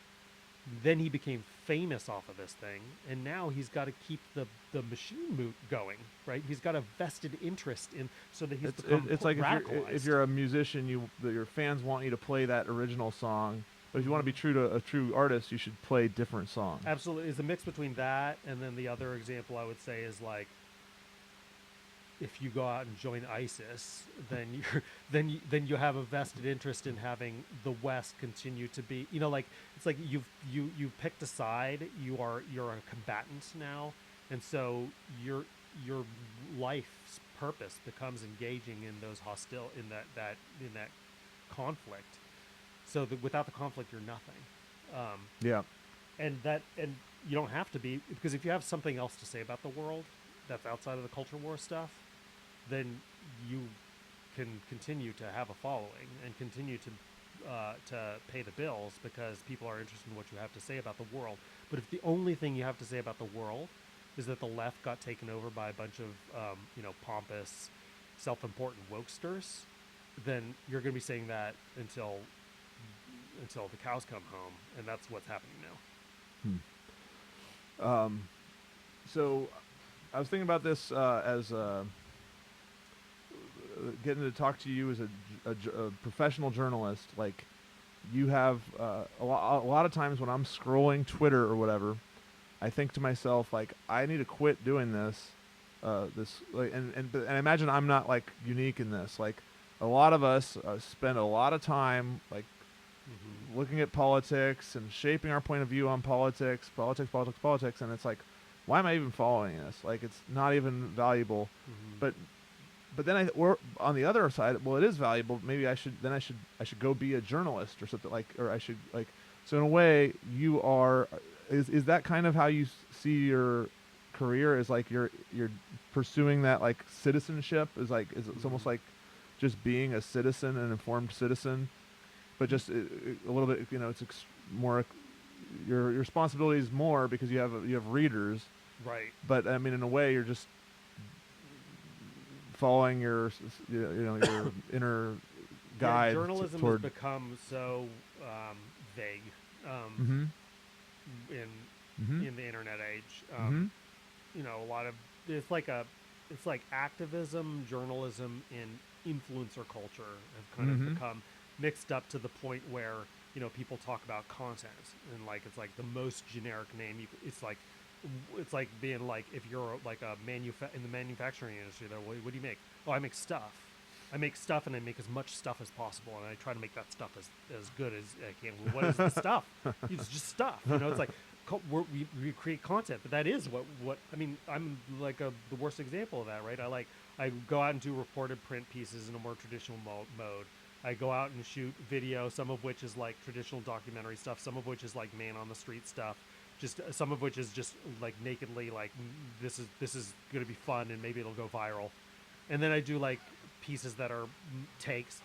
then he became famous off of this thing, and now he's got to keep the machine going, right? He's got a vested interest in so that he's become It's like radicalized. if you're a musician, your fans want you to play that original song, but if you want to be true to a true artist, you should play different songs. Absolutely, it's a mix between that and then the other example I would say is like if you go out and join ISIS, then you have a vested interest in having the West continue to be, like it's like you've picked a side. You're a combatant now, and so your life's purpose becomes engaging in those in that conflict. So without the conflict, you're nothing. Yeah. And you don't have to be, because if you have something else to say about the world that's outside of the culture war stuff, then you can continue to have a following and continue to pay the bills because people are interested in what you have to say about the world. But if the only thing you have to say about the world is that the left got taken over by a bunch of pompous, self-important wokesters, then you're going to be saying that until the cows come home, and that's what's happening now. So I was thinking about this as getting to talk to you as a professional journalist. Like, you have a lot of times when I'm scrolling Twitter or whatever, I think to myself, like, I need to quit doing this. And I imagine I'm not like unique in this. Like, a lot of us spend a lot of time like looking at politics and shaping our point of view on politics, and it's like, why am I even following this? Like, it's not even valuable. But then or on the other side, well, it is valuable. Maybe I should go be a journalist or something, like, or I should like. So in a way, you are. Is that kind of how you see your career? Is like you're pursuing that like citizenship? Is it's almost like just being a citizen, an informed citizen, but just a little bit. It's more. Your responsibility is more because you have readers. Right. But I mean, in a way, you're just following your inner guide. Journalism has become so vague in the internet age. A lot of it's like activism, journalism, and influencer culture have kind of become mixed up to the point where people talk about content and like it's like the most generic name. It's like being like if you're like a in the manufacturing industry. What do you make? Oh, I make stuff. I make stuff and I make as much stuff as possible, and I try to make that stuff as good as I can. Well, what is the stuff? It's just stuff. It's like we create content, but that is what I mean. I'm like the worst example of that, right? I go out and do reported print pieces in a more traditional mode. I go out and shoot video, some of which is like traditional documentary stuff, some of which is like man on the street stuff, just some of which is just like nakedly like this is going to be fun and maybe it'll go viral. And then I do like pieces that are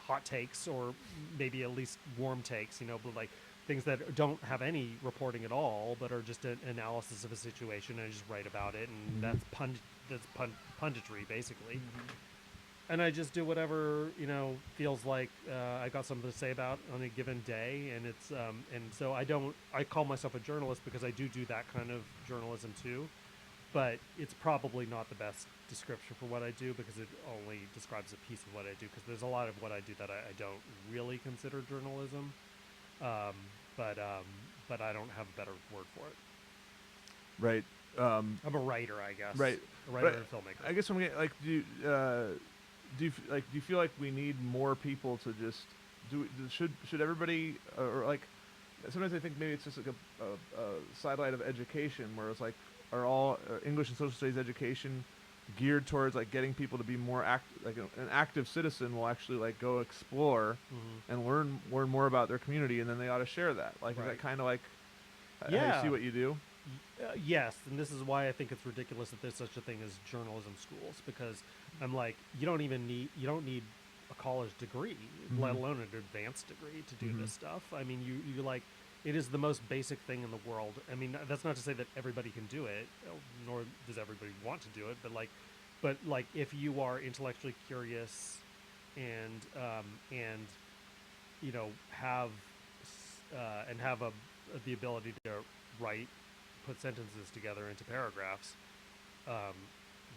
hot takes, or maybe at least warm takes, but like things that don't have any reporting at all, but are just an analysis of a situation, and I just write about it, and that's punditry basically. And I just do whatever feels like I got something to say about on a given day, and it's and so I call myself a journalist because I do that kind of journalism too, but it's probably not the best description for what I do because it only describes a piece of what I do, because there's a lot of what I do that I don't really consider journalism, but I don't have a better word for it. Right. I'm a writer, I guess. Right. A writer and filmmaker. I guess I'm getting, like, do you feel like we need more people to just should everybody or like sometimes I think maybe it's just like a sidelight of education where it's like are all English and social studies education geared towards like getting people to be more an active citizen will actually like go explore and learn more about their community, and then they ought to share that. Like, is Right. that kind of like how you Yeah. see what you do? Yes, and this is why I think it's ridiculous that there's such a thing as journalism schools, because I'm like, you don't need a college degree, let alone an advanced degree to do this stuff. I mean, you like, it is the most basic thing in the world. I mean, that's not to say that everybody can do it, nor does everybody want to do it, but like if you are intellectually curious and you know have the ability to write, put sentences together into paragraphs,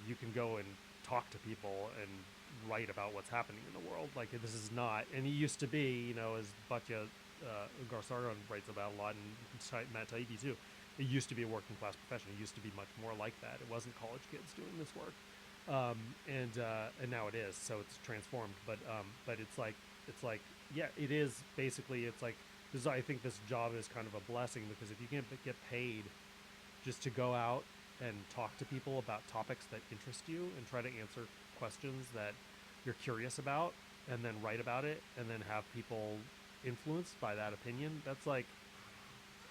you can go and talk to people and write about what's happening in the world. Like, this is not, and it used to be, you know, as Batya Garsaran writes about a lot, and Matt Taibbi too, it used to be a working class profession. It used to be much more like that. It wasn't college kids doing this work, and now it is. So it's transformed. But it's like yeah, it is basically. It's like this. I think this job is kind of a blessing, because if you can get paid just to go out and talk to people about topics that interest you and try to answer questions that you're curious about, and then write about it, and then have people influenced by that opinion, that's like,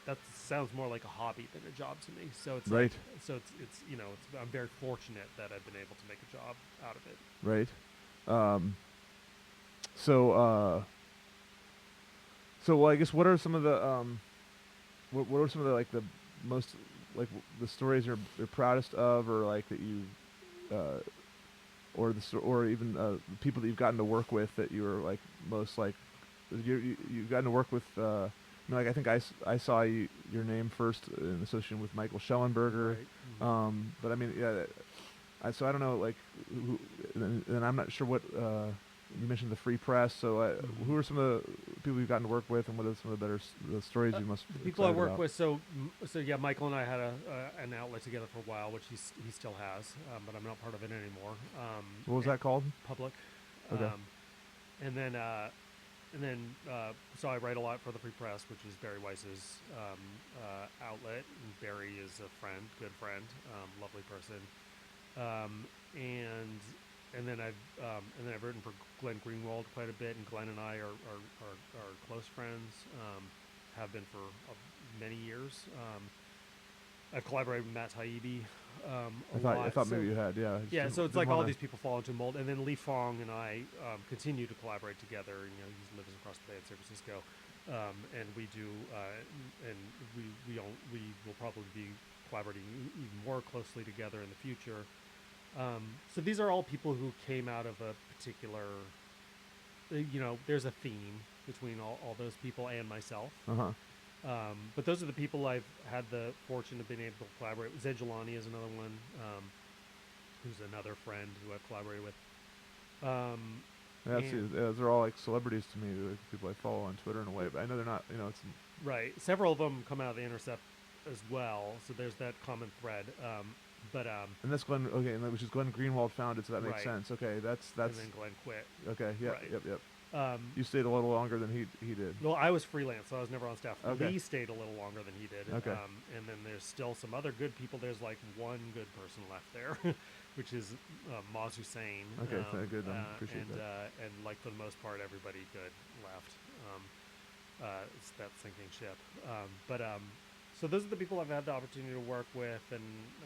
that sounds more like a hobby than a job to me. So it's Right. like, so it's you know, I'm very fortunate that I've been able to make a job out of it. Right. So well, I guess what are some of the what are some of the like the most like the stories you're proudest of, or like that you or even the people that you've gotten to work with that you were like most like you've gotten to work with you know, like I think I saw your name first in association with Michael Schellenberger, Right. but I mean yeah, so I don't know like and I'm not sure what you mentioned the free press, so who are some of the people you've gotten to work with, and what are some of the better the stories you must The people I work about? with, so yeah, Michael and I had an outlet together for a while, which he still has, but I'm not part of it anymore. What was that called? Public. Okay. And then so I write a lot for the Free Press, which is Barry Weiss's outlet. And Barry is a friend, good friend, lovely person. And then I've written for Glenn Greenwald quite a bit, and Glenn and I are close friends. Have been for many years. I've collaborated with Matt Taibbi a lot. I thought maybe you had, yeah. Yeah, so it's like all these people fall into a mold, and then Lee Fong and I continue to collaborate together. You know, he lives across the bay in San Francisco, and we do, and we will probably be collaborating even more closely together in the future. So these are all people who came out of a particular, you know, there's a theme between all those people and myself. But those are the people I've had the fortune of being able to collaborate with. Zed Jelani is another one, who's another friend who I've collaborated with. Those are all like celebrities to me, like people I follow on Twitter in a way, but I know they're not, you know, it's... Right. Several of them come out of the Intercept as well, so there's that common thread. And that's Glenn, okay, and which is Glenn Greenwald founded, so that makes Right. sense. Okay, that's... And then Glenn quit. Okay, yeah, Right. yep. You stayed a little longer than he did. Well, I was freelance, so I was never on staff. Okay. Lee stayed a little longer than he did. Okay. And then there's still some other good people. There's like one good person left there, which is Maz Hussein. Okay, good. I appreciate that. And like for the most part, everybody good left. It's that sinking ship. So those are the people I've had the opportunity to work with, and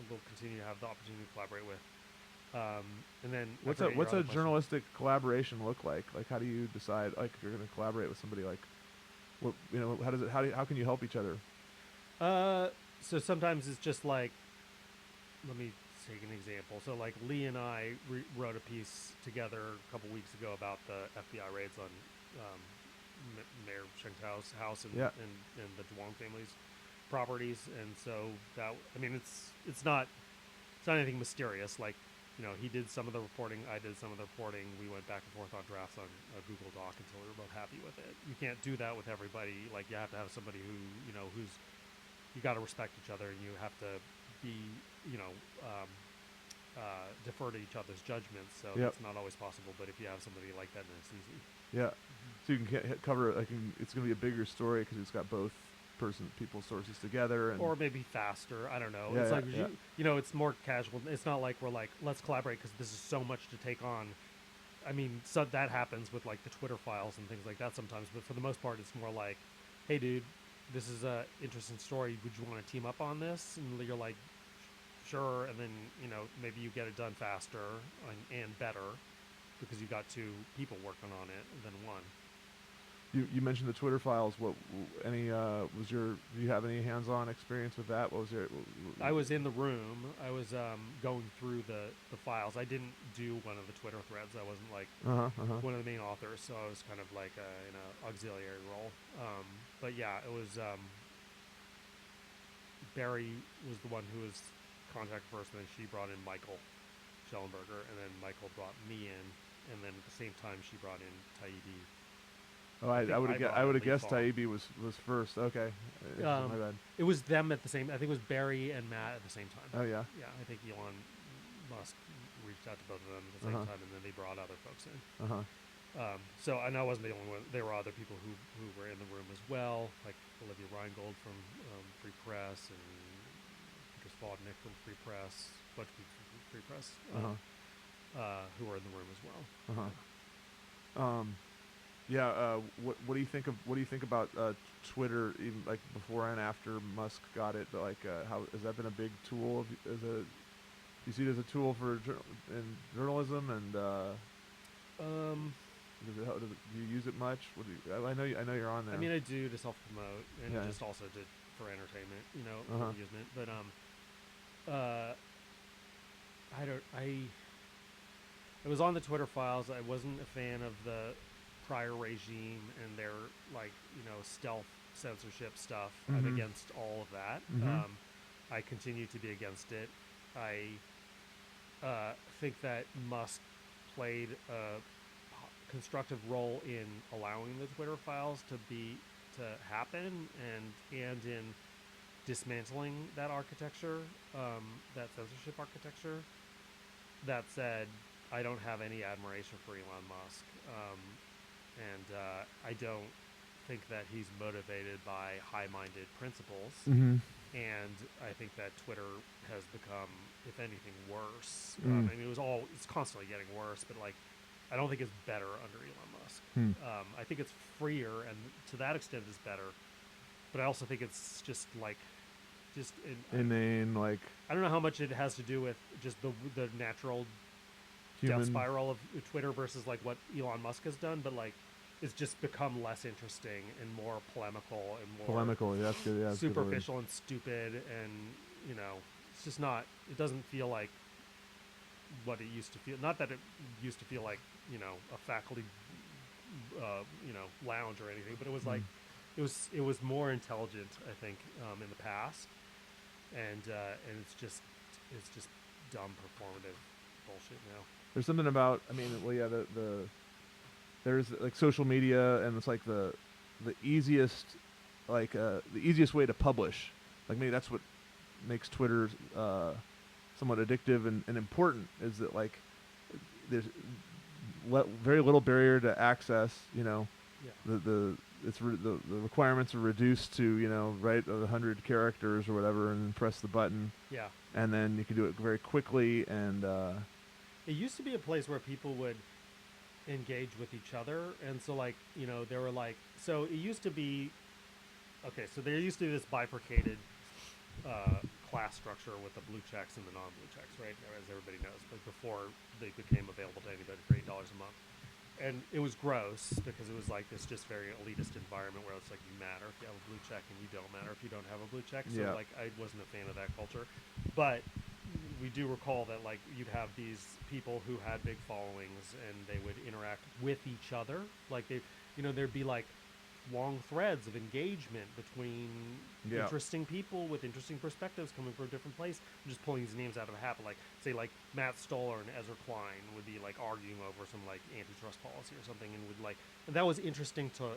will continue to have the opportunity to collaborate with. And then What's a journalistic collaboration look like? Like, how do you decide, like, if you're going to collaborate with somebody, like, what, you know, how can you help each other? So sometimes it's just like, let me take an example. So like Lee and I wrote a piece together a couple weeks ago about the FBI raids on Mayor Sheng Tao's house and the Duong family's properties. And so that, I mean, it's not anything mysterious. Like, you know, he did some of the reporting, I did some of the reporting. We went back and forth on drafts on a Google Doc until we were both happy with it. You can't do that with everybody. Like, you have to have somebody who, you know, you got to respect each other, and you have to be, you know, defer to each other's judgments. So it's not always possible, but if you have somebody like that, then it's easy. Yeah. So you can cover, like, it's going to be a bigger story because it's got both people's sources together, and or maybe faster. I don't know. Yeah, It's yeah, like yeah. you know, it's more casual. It's not like we're like, let's collaborate because this is so much to take on. I mean, so that happens with like the Twitter files and things like that sometimes, but for the most part, it's more like, hey, dude, this is a interesting story. Would you want to team up on this? And you're like, sure. And then you know, maybe you get it done faster and better because you got two people working on it than one. you mentioned the Twitter files. What any do you have any hands-on experience with that? What was your? I was in the room. I was going through the files. I didn't do one of the Twitter threads. I wasn't like one of the main authors, so I was kind of like in an auxiliary role. But yeah, it was Barry was the one who was contact first, and then she brought in Michael Schellenberger, and then Michael brought me in, and then at the same time she brought in Taibbi. Oh, I would have guessed Fall. Taibbi was first. Okay, my bad. It was them at the same. I think it was Barry and Matt at the same time. Oh yeah. Yeah, I think Elon Musk reached out to both of them at the same time, and then they brought other folks in. So I know I wasn't the only one. There were other people who were in the room as well, like Olivia Reingold from Free Press and Peter Spaldnick from Free Press, a bunch of people from Free Press who were in the room as well. Yeah. What do you think about Twitter, even like before and after Musk got it? Like, how has that been a big tool? Do you see it as a tool for in journalism? And do you use it much? I know you're on there. I mean, I do to self promote and Yeah. just also for entertainment, you know, amusement. But I was on the Twitter files. I wasn't a fan of the prior regime and their like, you know, stealth censorship stuff. I'm against all of that. I continue to be against it. I think that Musk played a constructive role in allowing the Twitter files to happen and in dismantling that architecture, that censorship architecture. That said, I don't have any admiration for Elon Musk, and I don't think that he's motivated by high-minded principles. And I think that Twitter has become, if anything, worse. I mean, it's constantly getting worse, but like, I don't think it's better under Elon Musk. I think it's freer, and to that extent, it's better. But I also think it's just like, inane, like I don't know how much it has to do with just the natural human death spiral of Twitter versus like what Elon Musk has done, but like it's just become less interesting and more polemical and more polemical. That's good. Yeah, that's a good word. superficial and stupid, and you know, it's just not. It doesn't feel like what it used to feel. Not that it used to feel like, you know, a faculty, you know, lounge or anything, but it was like it was more intelligent, I think, in the past, and it's just dumb performative bullshit now. There's something about, I mean, well, yeah, there's like social media, and it's like the easiest, like the easiest way to publish. Like maybe that's what makes Twitter somewhat addictive and important, is that like there's very little barrier to access. You know, the requirements are reduced to, you know, write 100 characters or whatever, and press the button. Yeah. And then you can do it very quickly, and it used to be a place where people would engage with each other, and so like, you know, there were like, so it used to be, okay, so there used to be this bifurcated class structure with the blue checks and the non-blue checks, right, as everybody knows, but before they became available to anybody for $8 a month. And it was gross because it was like this just very elitist environment where it's like, you matter if you have a blue check and you don't matter if you don't have a blue check. So like, I wasn't a fan of that culture, but we do recall that like you'd have these people who had big followings and they would interact with each other. Like they, you know, there'd be like long threads of engagement between interesting people with interesting perspectives coming from a different place. I'm just pulling these names out of a hat, but like say like Matt Stoller and Ezra Klein would be like arguing over some like antitrust policy or something, and would like, and that was interesting to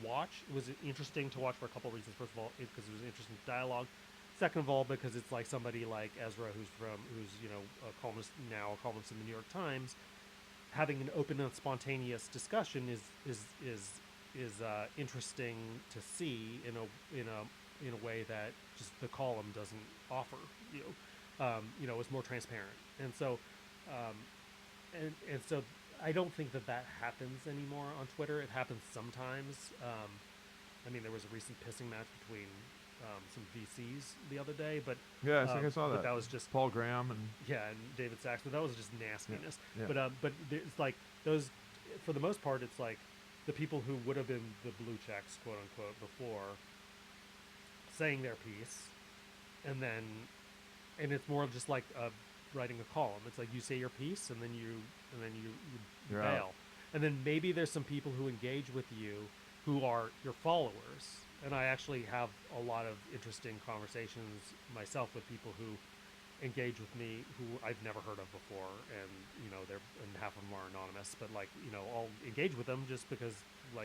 watch. It was interesting to watch for a couple of reasons. First of all, because it was interesting dialogue. Second of all, because it's like somebody like Ezra, who's you know a columnist in the New York Times, having an open and spontaneous discussion is interesting to see in a way that just the column doesn't offer you. It's more transparent, and so so I don't think that happens anymore on Twitter. It happens sometimes. There was a recent pissing match between some VCs the other day, but Yeah, I think I saw but that. that was just Paul Graham and and David Sachs, but that was just nastiness. Yeah. But it's like those, for the most part, it's like the people who would have been the blue checks, quote unquote, before, saying their piece, and it's more just like writing a column. It's like you say your piece, and then you You're bail, out. and then maybe there's some people who engage with you who are your followers. And I actually have a lot of interesting conversations myself with people who engage with me who I've never heard of before, and half of them are anonymous, but I'll engage with them just because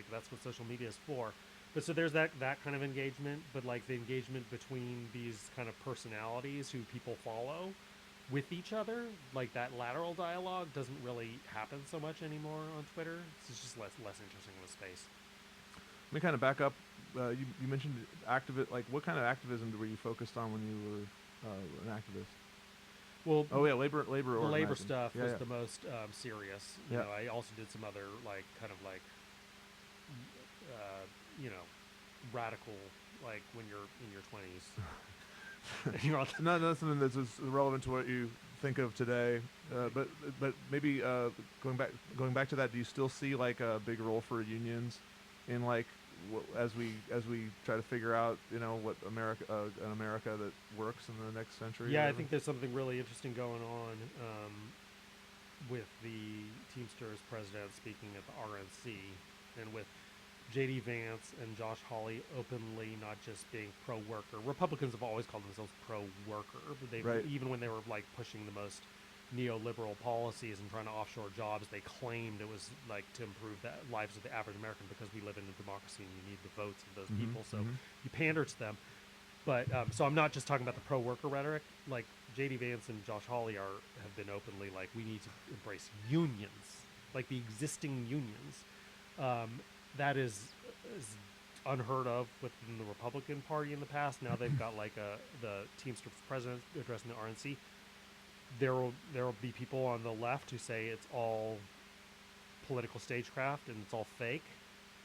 that's what social media is for. But so there's that kind of engagement, but the engagement between these kind of personalities who people follow with each other, that lateral dialogue doesn't really happen so much anymore on Twitter. It's just less interesting of a space. Let me kind of back up. You mentioned what kind of activism were you focused on when you were an activist? Well, labor the labor organizing. stuff Yeah, was yeah. the most serious. I also did some other radical, when you're in your 20s. You're on No, that's something that's relevant to what you think of today. But maybe going back to that, do you still see a big role for unions in as we try to figure out what an America that works in the next century? Yeah, I think there's something really interesting going on with the Teamsters president speaking at the RNC, and with J.D. Vance and Josh Hawley openly not just being pro-worker. Republicans have always called themselves pro-worker, but Right. even when they were pushing the most neoliberal policies and trying to offshore jobs, they claimed it was to improve the lives of the average American because we live in a democracy and you need the votes of those people. So you pander to them. But so I'm not just talking about the pro-worker rhetoric. J.D. Vance and Josh Hawley have been openly we need to embrace unions, the existing unions. That is unheard of within the Republican Party in the past. Now they've got the Teamsters president addressing the RNC. There will be people on the left who say it's all political stagecraft and it's all fake,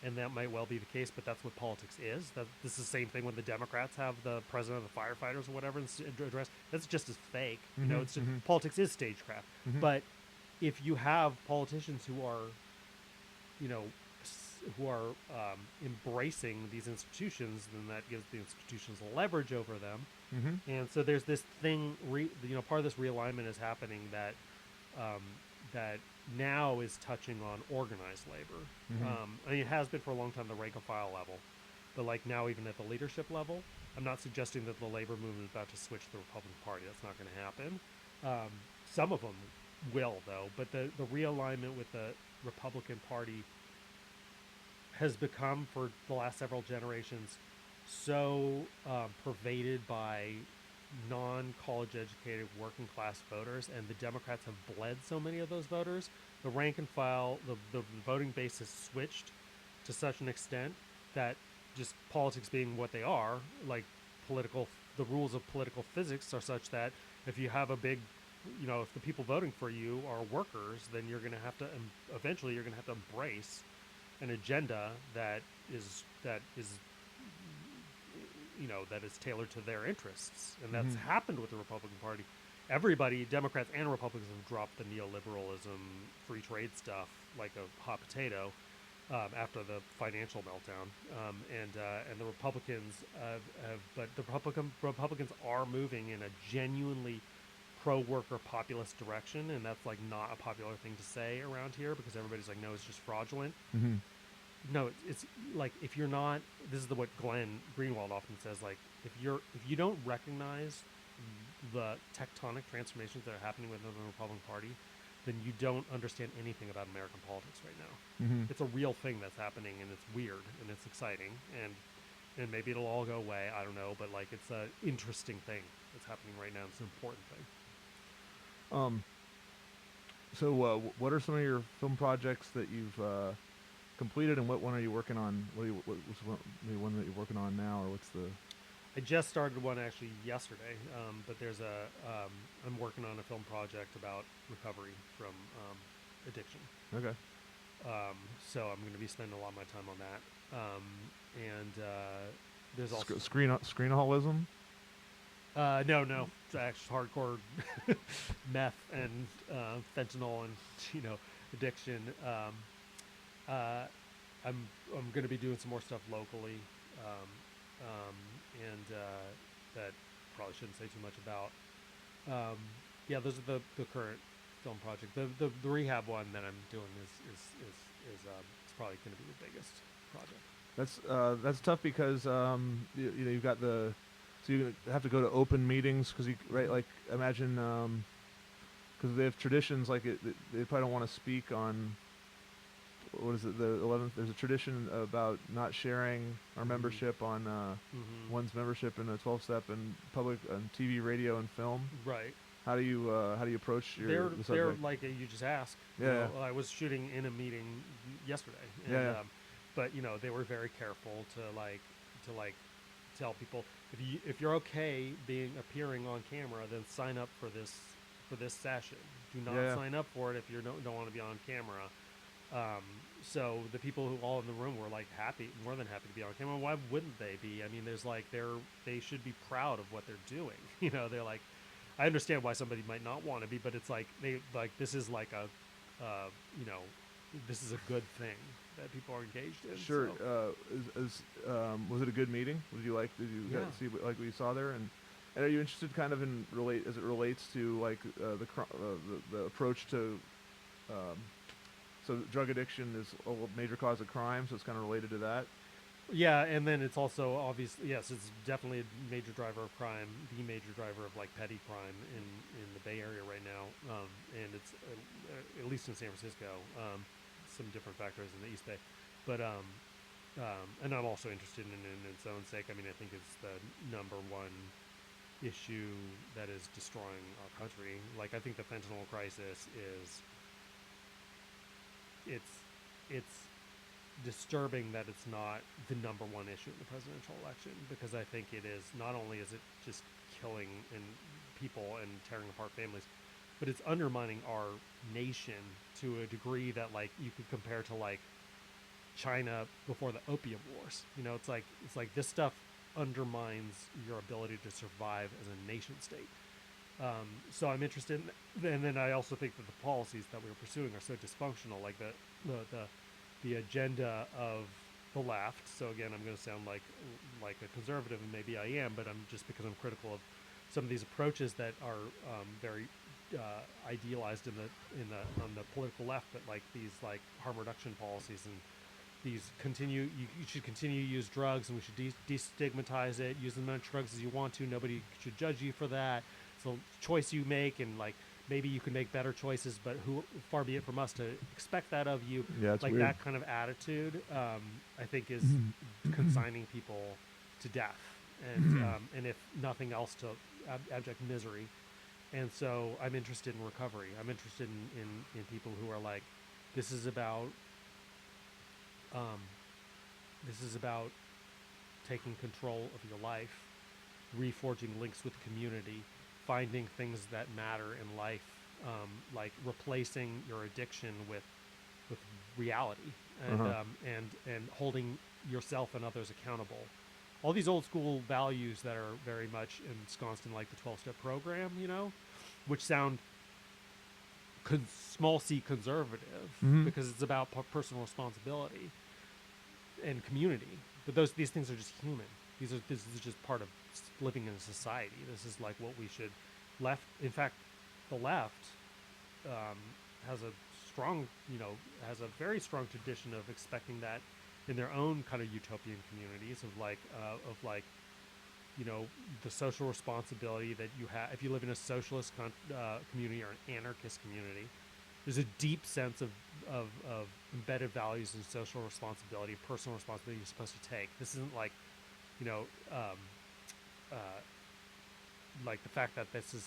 and that might well be the case. But that's what politics is. This is the same thing when the Democrats have the president of the firefighters or whatever address. That's just as fake. It's just, politics is stagecraft. But if you have politicians who are, embracing these institutions, then that gives the institutions leverage over them. And so there's this thing, part of this realignment is happening that now is touching on organized labor. It has been for a long time, the rank and file level, but now even at the leadership level. I'm not suggesting that the labor movement is about to switch the Republican Party. That's not going to happen. Some of them will, though, but the realignment with the Republican Party has become, for the last several generations, so pervaded by non-college educated working class voters, and the Democrats have bled so many of those voters. The rank and file, the voting base has switched to such an extent that, just politics being what they are, the rules of political physics are such that if you have a big, if the people voting for you are workers, then you're going to have to, eventually you're going to have to embrace an agenda that is tailored to their interests. And that's happened with the Republican Party. Everybody, Democrats and Republicans, have dropped the neoliberalism, free trade stuff like a hot potato after the financial meltdown. And the Republicans but the Republicans are moving in a genuinely pro-worker populist direction, and that's not a popular thing to say around here because everybody's no, it's just fraudulent. No, it's if you're not, this is what Glenn Greenwald often says, if you don't recognize the tectonic transformations that are happening within the Republican Party, then you don't understand anything about American politics right now. It's a real thing that's happening, and it's weird and it's exciting, and maybe it'll all go away, I don't know, but it's an interesting thing that's happening right now. It's an important thing. So what are some of your film projects that you've completed, and what one are you working on? What's the one that you're working on now, or what's the? I just started one actually yesterday, but there's I'm working on a film project about recovery from addiction. Okay. So I'm going to be spending a lot of my time on that. And there's also Screenholism. no, it's actually hardcore meth and fentanyl and addiction. I'm going to be doing some more stuff locally, and that probably shouldn't say too much about. Yeah, those are the current film project. The rehab one that I'm doing is it's probably going to be the biggest project. That's tough because you've got so you have to go to open meetings because like imagine because they have traditions like they probably don't want to speak on what is it, the 11th. There's a tradition about not sharing our membership on one's membership in a 12-step and public on TV, radio, and film. Right. How do you approach the subject? They're like you just ask. Yeah. I was shooting in a meeting yesterday, and, Yeah. but they were very careful to tell people if you're okay appearing on camera, then sign up for this session. Do not sign up for it if you don't want to be on camera. So the people who all in the room were like more than happy to be on camera. Why wouldn't they be? I mean, there's they should be proud of what they're doing. They're like, I understand why somebody might not want to be, but it's like this is like this is a good thing that people are engaged in. Sure. So. Was it a good meeting? Did you see what you saw there? And are you interested kind of in as it relates to like the approach to so drug addiction is a major cause of crime, so it's kind of related to that. Yeah, and then it's also obviously, yes, it's definitely a major driver of crime, the major driver of like petty crime in the Bay Area right now, and it's at least in San Francisco, some different factors in the East Bay, but and I'm also interested in its own sake. I mean, I think it's the number one issue that is destroying our country. Like, I think the fentanyl crisis is it's disturbing that it's not the number one issue in the presidential election, because I think it is. Not only is it just killing and people and tearing apart families, but it's undermining our nation to a degree that like you could compare to like China before the opium wars. It's like this stuff undermines your ability to survive as a nation state. So I'm interested in, and then I also think that the policies that we are pursuing are so dysfunctional, like the agenda of the left. So again, I'm going to sound like a conservative, and maybe I am, but I'm just because I'm critical of some of these approaches that are very idealized on the political left, but like these like harm reduction policies and these you should continue to use drugs, and we should destigmatize it. Use as many drugs as you want to. Nobody should judge you for that. It's a choice you make, and like maybe you can make better choices, but far be it from us to expect that of you. Yeah, it's like weird. That kind of attitude, I think, is consigning people to death, and if nothing else, to abject misery. And so I'm interested in recovery. I'm interested in people who are like, this is about taking control of your life, reforging links with community, finding things that matter in life, like replacing your addiction with reality, and and holding yourself and others accountable. All these old school values that are very much ensconced in like the 12-step program, which sound small c conservative, because it's about personal responsibility and community. But these things are just human. This is just part of living in a society. This is like what we should In fact, the left has a very strong tradition of expecting that in their own kind of utopian communities of the social responsibility that you have. If you live in a socialist community or an anarchist community, there's a deep sense of embedded values and social responsibility, personal responsibility you're supposed to take. This isn't like, like the fact that this is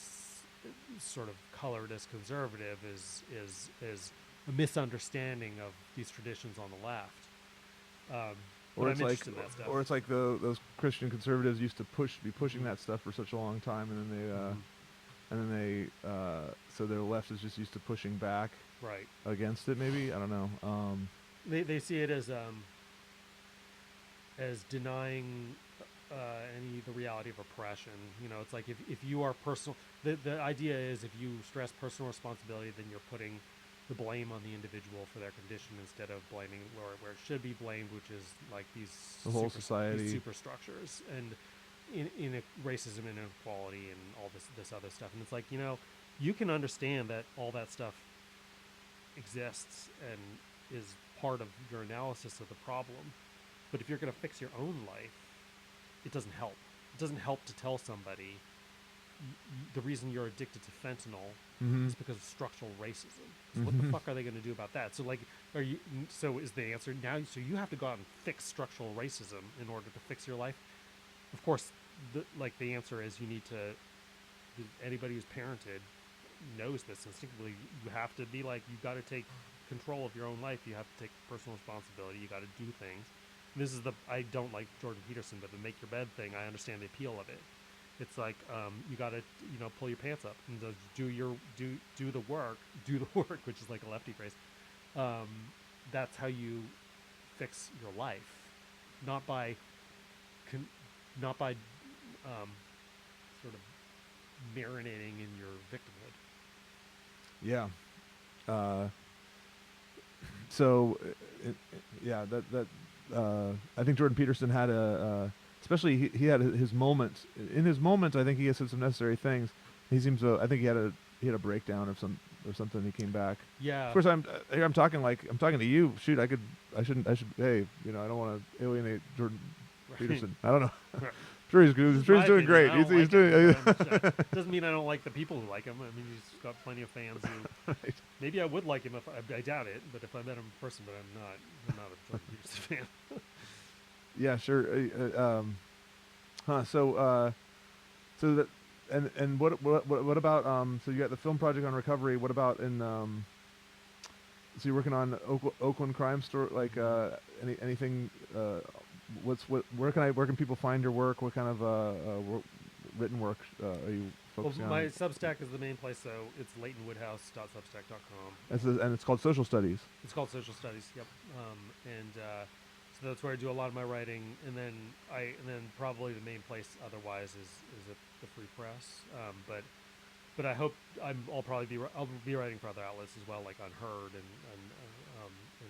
sort of colored as conservative is a misunderstanding of these traditions on the left. But Or I'm it's like, interested in that stuff. or it's like those Christian conservatives used to be pushing that stuff for such a long time, and then they, so their left is just used to pushing back Right. against it. Maybe, I don't know. They see it as denying the reality of oppression. You know, it's like if you are personal, the idea is if you stress personal responsibility, then you're putting the blame on the individual for their condition instead of blaming where it should be blamed, which is like The whole society. these superstructures and in racism and inequality and all this other stuff. And it's like, you know, you can understand that all that stuff exists and is part of your analysis of the problem, but if you're going to fix your own life, it doesn't help. It doesn't help to tell somebody the reason you're addicted to fentanyl is because of structural racism. So what the fuck are they going to do about that? So like, so is the answer now? So you have to go out and fix structural racism in order to fix your life. Of course, the answer is you need to. Anybody who's parented knows this instinctively. You have to be like, you've got to take control of your own life. You have to take personal responsibility. You got to do things. This is I don't like Jordan Peterson, but the make your bed thing, I understand the appeal of it. It's like, you got to, pull your pants up and do the work, which is like a lefty phrase. That's how you fix your life, not by sort of marinating in your victimhood. Yeah. So, I think Jordan Peterson had especially he had his moment. In his moment, I think he said some necessary things. He seems to. I think he had a breakdown or something. He came back. Yeah. Of course, I'm talking to you. Shoot, I should. Hey, I don't want to alienate Jordan Peterson. I don't know. Right. Sure, he's good. Sure, he's doing great. He's doing. Doesn't mean I don't like the people who like him. I mean, he's got plenty of fans who. Right. Maybe I would like him if I doubt it. But if I met him in person, but I'm not. I'm not a Jordan Peterson fan. Yeah, sure. So that and what about so you got the film project on recovery? What about in so you're working on Oakland crime story, like anything? Where can people find your work? What kind of written work are you focusing on? My Substack is the main place, so it's leightonwoodhouse.substack.com. And it's called Social Studies. It's called Social Studies. Yep. So that's where I do a lot of my writing, and then probably the main place otherwise is at the Free Press. But I hope I'll be writing for other outlets as well, like Unheard and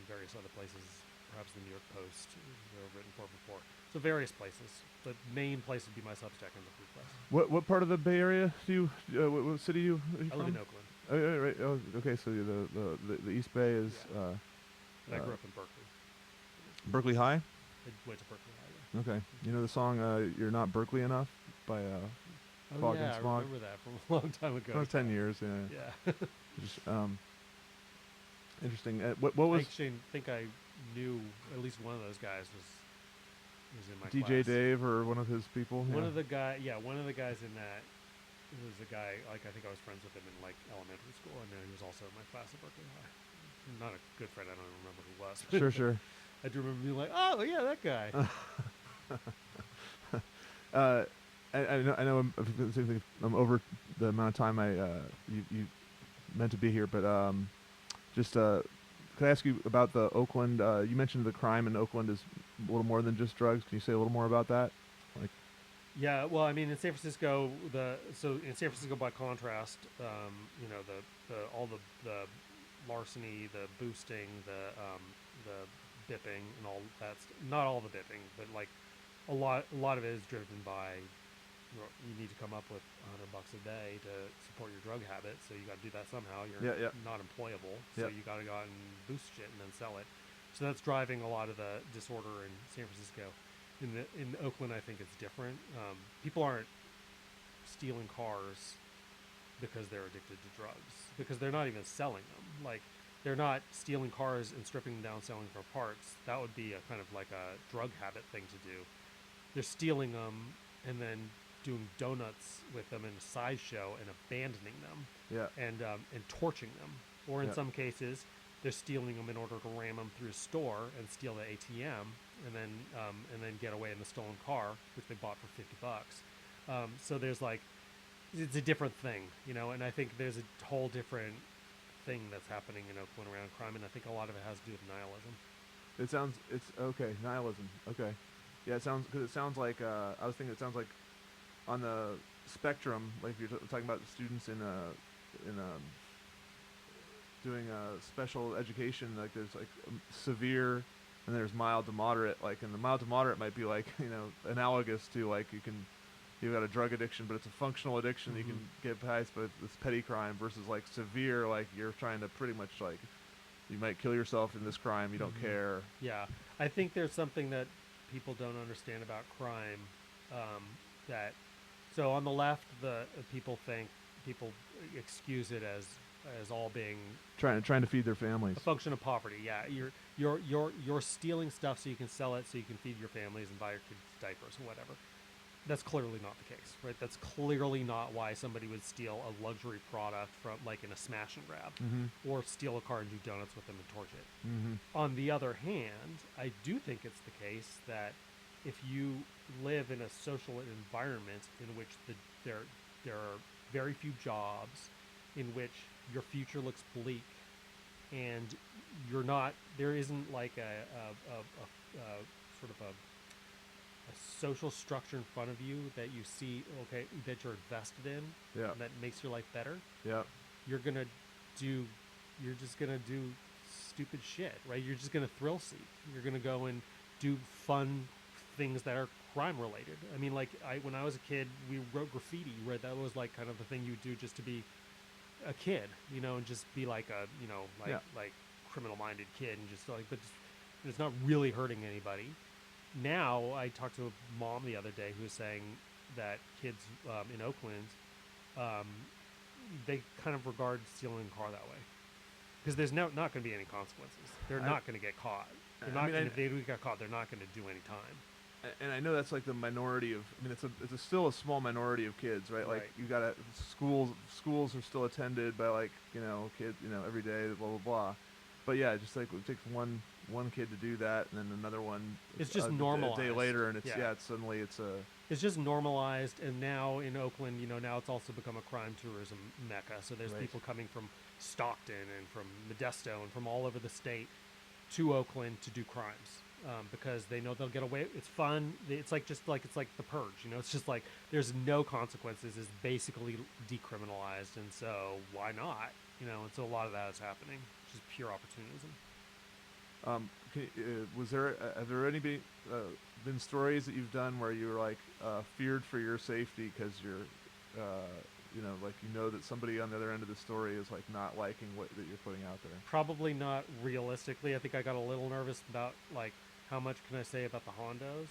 various other places, perhaps the New York Post I've written for before. So various places. The main place would be my Substack and the Free Press. What part of the Bay Area do you? What city are you I from? live in Oakland. Oh, yeah, right. Oh, okay. So the East Bay is. Yeah. And I grew up in Berkeley. Berkeley High? I went to Berkeley High. Okay. You know the song "You're Not Berkeley Enough" by Fog and Smog? I remember that from a long time ago. 10 years. Yeah. Yeah. Just, interesting. What was? I actually think I knew at least one of those guys was in my DJ class. Dave or one of his people? One of the guys in that was a guy, like, I think I was friends with him in like elementary school, and he was also in my class at Berkeley High. Not a good friend. I don't even remember who he was. Sure. I do remember being like, oh yeah, that guy. I know I'm over the amount of time you meant to be here, but just could I ask you about the Oakland? You mentioned the crime in Oakland is a little more than just drugs. Can you say a little more about that? Like, yeah, well, I mean, in San Francisco, by contrast, all the larceny, the boosting, the bipping, and all that. Not all the bipping, but like a lot of it is driven by you need to come up with $100 a day to support your drug habit, so you got to do that somehow. You're not employable, so you got to go out and boost shit and then sell it. So that's driving a lot of the disorder in San Francisco. In Oakland, I think it's different. People aren't stealing cars because they're addicted to drugs, because they're not even selling them. Like, they're not stealing cars and stripping them down, selling for parts. That would be a kind of like a drug habit thing to do. They're stealing them and then doing donuts with them in a sideshow and abandoning them, and torching them, or in some cases they're stealing them in order to ram them through a store and steal the ATM, and then get away in the stolen car, which they bought for $50. So there's like, it's a different thing, and I think there's a whole different thing that's happening in Oakland around crime, and I think a lot of it has to do with nihilism. It's okay, nihilism. Okay, yeah, it sounds like I was thinking it sounds like on the spectrum, like if you're talking about students in doing special education, like there's like severe and there's mild to moderate. Like, and the mild to moderate might be like analogous to like you've got a drug addiction, but it's a functional addiction. You can get past, but it's petty crime versus like severe, like you're trying to pretty much like you might kill yourself in this crime. You don't care. Yeah, I think there's something that people don't understand about crime. That so on the left, the people excuse it as all being Trying to feed their families. a function of poverty. Yeah, you're stealing stuff so you can sell it so you can feed your families and buy your kids diapers or whatever. That's clearly not the case, right? That's clearly not why somebody would steal a luxury product from, like, in a smash and grab, or steal a car and do donuts with them and torch it. On the other hand, I do think it's the case that if you live in a social environment in which there are very few jobs, in which your future looks bleak, and there isn't like a sort of a social structure in front of you that you see, okay, that you're invested in, Yeah. and that makes your life better. Yeah. You're just gonna do stupid shit, right? You're just gonna thrill seek. You're gonna go and do fun things that are crime related. I mean, like when I was a kid, we wrote graffiti, right? That was like kind of the thing you would do just to be a kid, and just be like a, like criminal minded kid, and just like, but it's not really hurting anybody. Now, I talked to a mom the other day who was saying that kids in Oakland, they kind of regard stealing a car that way, because there's not going to be any consequences. They're not going to get caught. If they do get caught, they're not going to do any time. And I know that's like the minority of. I mean, it's still a small minority of kids, right? Like you got schools are still attended by like kids every day, blah blah blah. But yeah, just like it takes one kid to do that, and then another one. It's just normalized. A day later, and it's suddenly it's a. It's just normalized, and now in Oakland, now it's also become a crime tourism mecca. So there's people coming from Stockton and from Modesto and from all over the state to Oakland to do crimes. Because they know they'll get away. It's fun. It's like the Purge. It's just like there's no consequences. It's basically decriminalized, and so why not? And so a lot of that is happening. Just pure opportunism. Have there been stories that you've done where you were like feared for your safety because you're that somebody on the other end of the story is like not liking what that you're putting out there? Probably not realistically. I think I got a little nervous about like how much can I say about the Hondos,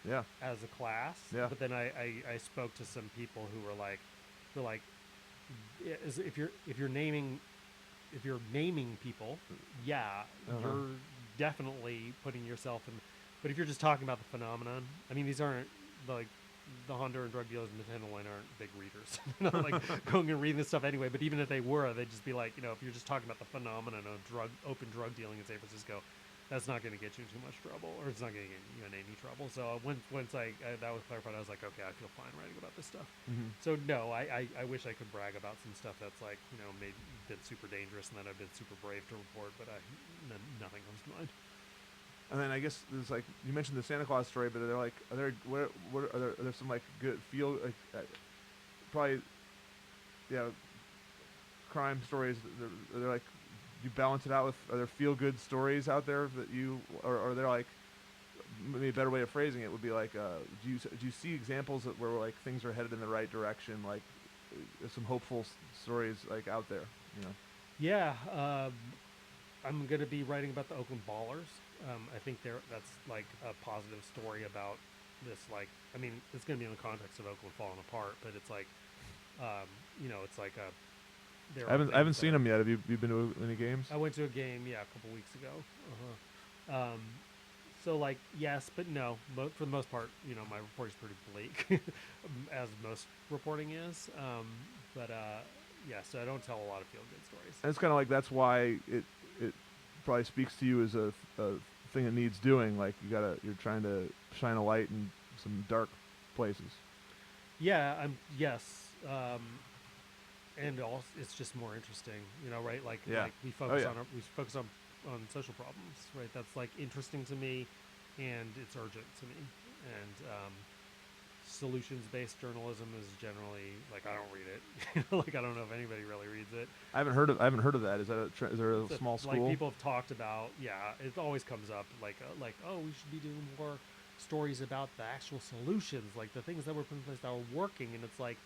Yeah. as a class. Yeah. But then I spoke to some people who were like, if you're naming people, yeah, you're definitely putting yourself in. But if you're just talking about the phenomenon, I mean, these aren't like the Honduran drug dealers in the Tenderloin aren't big readers. They're not like going and reading this stuff anyway. But even if they were, they'd just be like, if you're just talking about the phenomenon of open drug dealing in San Francisco, that's not going to get you in too much trouble, or it's not going to get you in any trouble. So once that was clarified, I was like, okay, I feel fine writing about this stuff. So no, I wish I could brag about some stuff that's like maybe been super dangerous and that I've been super brave to report, but nothing comes to mind. And then I guess there's like you mentioned the Santa Claus story, but are there some like good probably crime stories? They're like you balance it out with are there feel good stories out there that you or they're like maybe a better way of phrasing it would be like do you see examples where like things are headed in the right direction, like some hopeful stories like out there? Yeah, I'm going to be writing about the Oakland Ballers. I think that's like a positive story about this. Like, I mean, it's going to be in the context of Oakland falling apart, but it's like, it's like a. I haven't seen them yet. Have you been to any games? I went to a game, a couple weeks ago. So like yes, but no. But for the most part, my report is pretty bleak, as most reporting is. So I don't tell a lot of feel good stories. And it's kind of like that's why it probably speaks to you as a thing that needs doing. Like you're trying to shine a light in some dark places. Yeah, yes, and also it's just more interesting, right? Like Yeah. like we Oh, focus yeah. on social problems, right? That's like interesting to me, and it's urgent to me, and solutions-based journalism is generally like I don't read it, like I don't know if anybody really reads it. I haven't heard of that. Is that is there a small school? Like people have talked about, yeah, it always comes up like oh, we should be doing more stories about the actual solutions, like the things that were put in place that were working, and it's like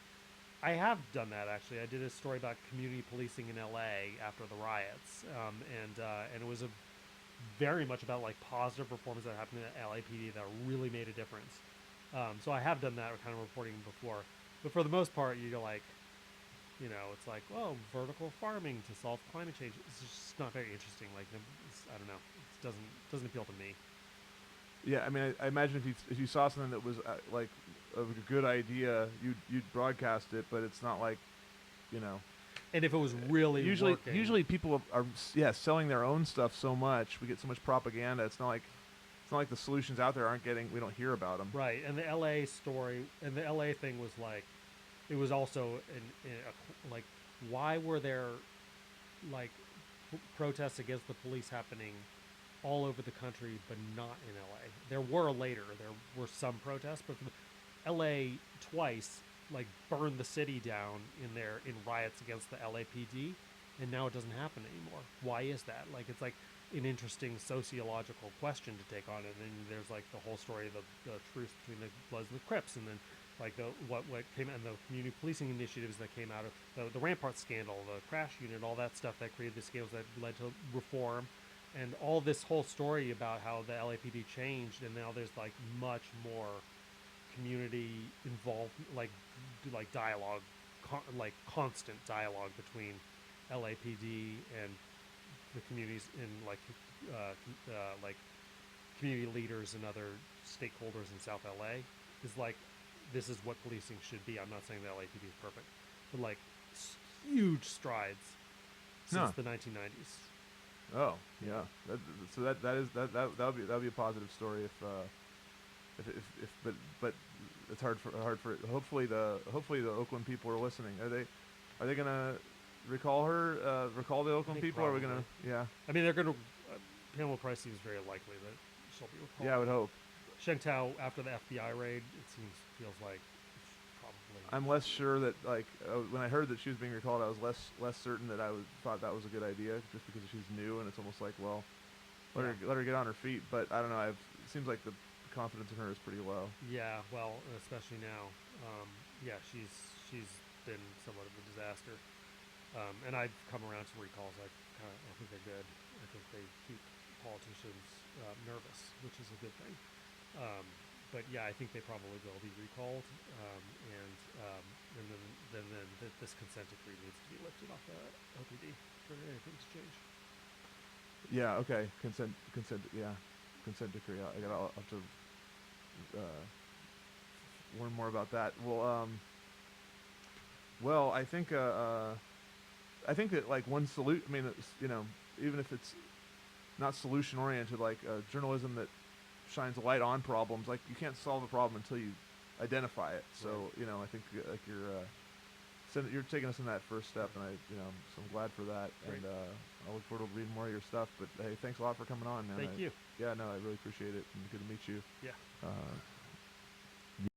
I have done that actually. I did a story about community policing in LA after the riots, and it was a very much about like positive reforms that happened at LAPD that really made a difference. So I have done that kind of reporting before, but for the most part, you're like, it's like, well, vertical farming to solve climate change. It's just not very interesting. Like, I don't know. It doesn't appeal to me. Yeah, I mean, I imagine if you saw something that was like a good idea, you'd broadcast it, but it's not like, you know. And if it was really working, usually people are selling their own stuff so much. We get so much propaganda. It's not like the solutions out there we don't hear about them. right. And the LA story and the LA thing was like, it was also like, why were there like protests against the police happening all over the country, but not in LA? There were later. There were some protests, but LA twice like burned the city down in riots against the LAPD, and now it doesn't happen anymore. Why is that? Like, it's like an interesting sociological question to take on. And then there's like the whole story of the truce between the Bloods and the Crips, and then like what came out, and the community policing initiatives that came out of the Rampart scandal, the crash unit, all that stuff that created the scandals that led to reform, and all this whole story about how the LAPD changed, and now there's like much more community involved, like dialogue, like constant dialogue between LAPD and the communities, in like community leaders and other stakeholders in South LA. Is like, this is what policing should be. I'm not saying the LAPD is perfect, but like huge strides since the 1990s. Oh yeah, that would be a positive story but it's hard for hopefully the Oakland people are listening. Are they gonna recall the Oakland people? Or are we gonna? Yeah. I mean, they're gonna. Pamela Price seems very likely that she'll be recalled. Yeah, I would hope. Shengtao, after the FBI raid, feels like probably. I'm less sure that when I heard that she was being recalled, I was less certain that thought that was a good idea, just because she's new and it's almost like, well, let her get on her feet. But I don't know. It seems like the confidence in her is pretty low. Yeah, well, especially now. She's been somewhat of a disaster. And I've come around to recalls. I think they're good. I think they keep politicians nervous, which is a good thing. But yeah, I think they probably will be recalled, and then this consent decree needs to be lifted off the OPD for anything to change. Yeah. Okay. Consent. Yeah. Consent decree. I'll have to learn more about that. Well, I think that like one solution. I mean, even if it's not solution oriented, like journalism that shines a light on problems. Like, you can't solve a problem until you identify it. So right. I think like you're taking us in that first step, and so I'm glad for that. Great. And I look forward to reading more of your stuff. But hey, thanks a lot for coming on, man. Thank you. Yeah, no, I really appreciate it, and good to meet you. Yeah.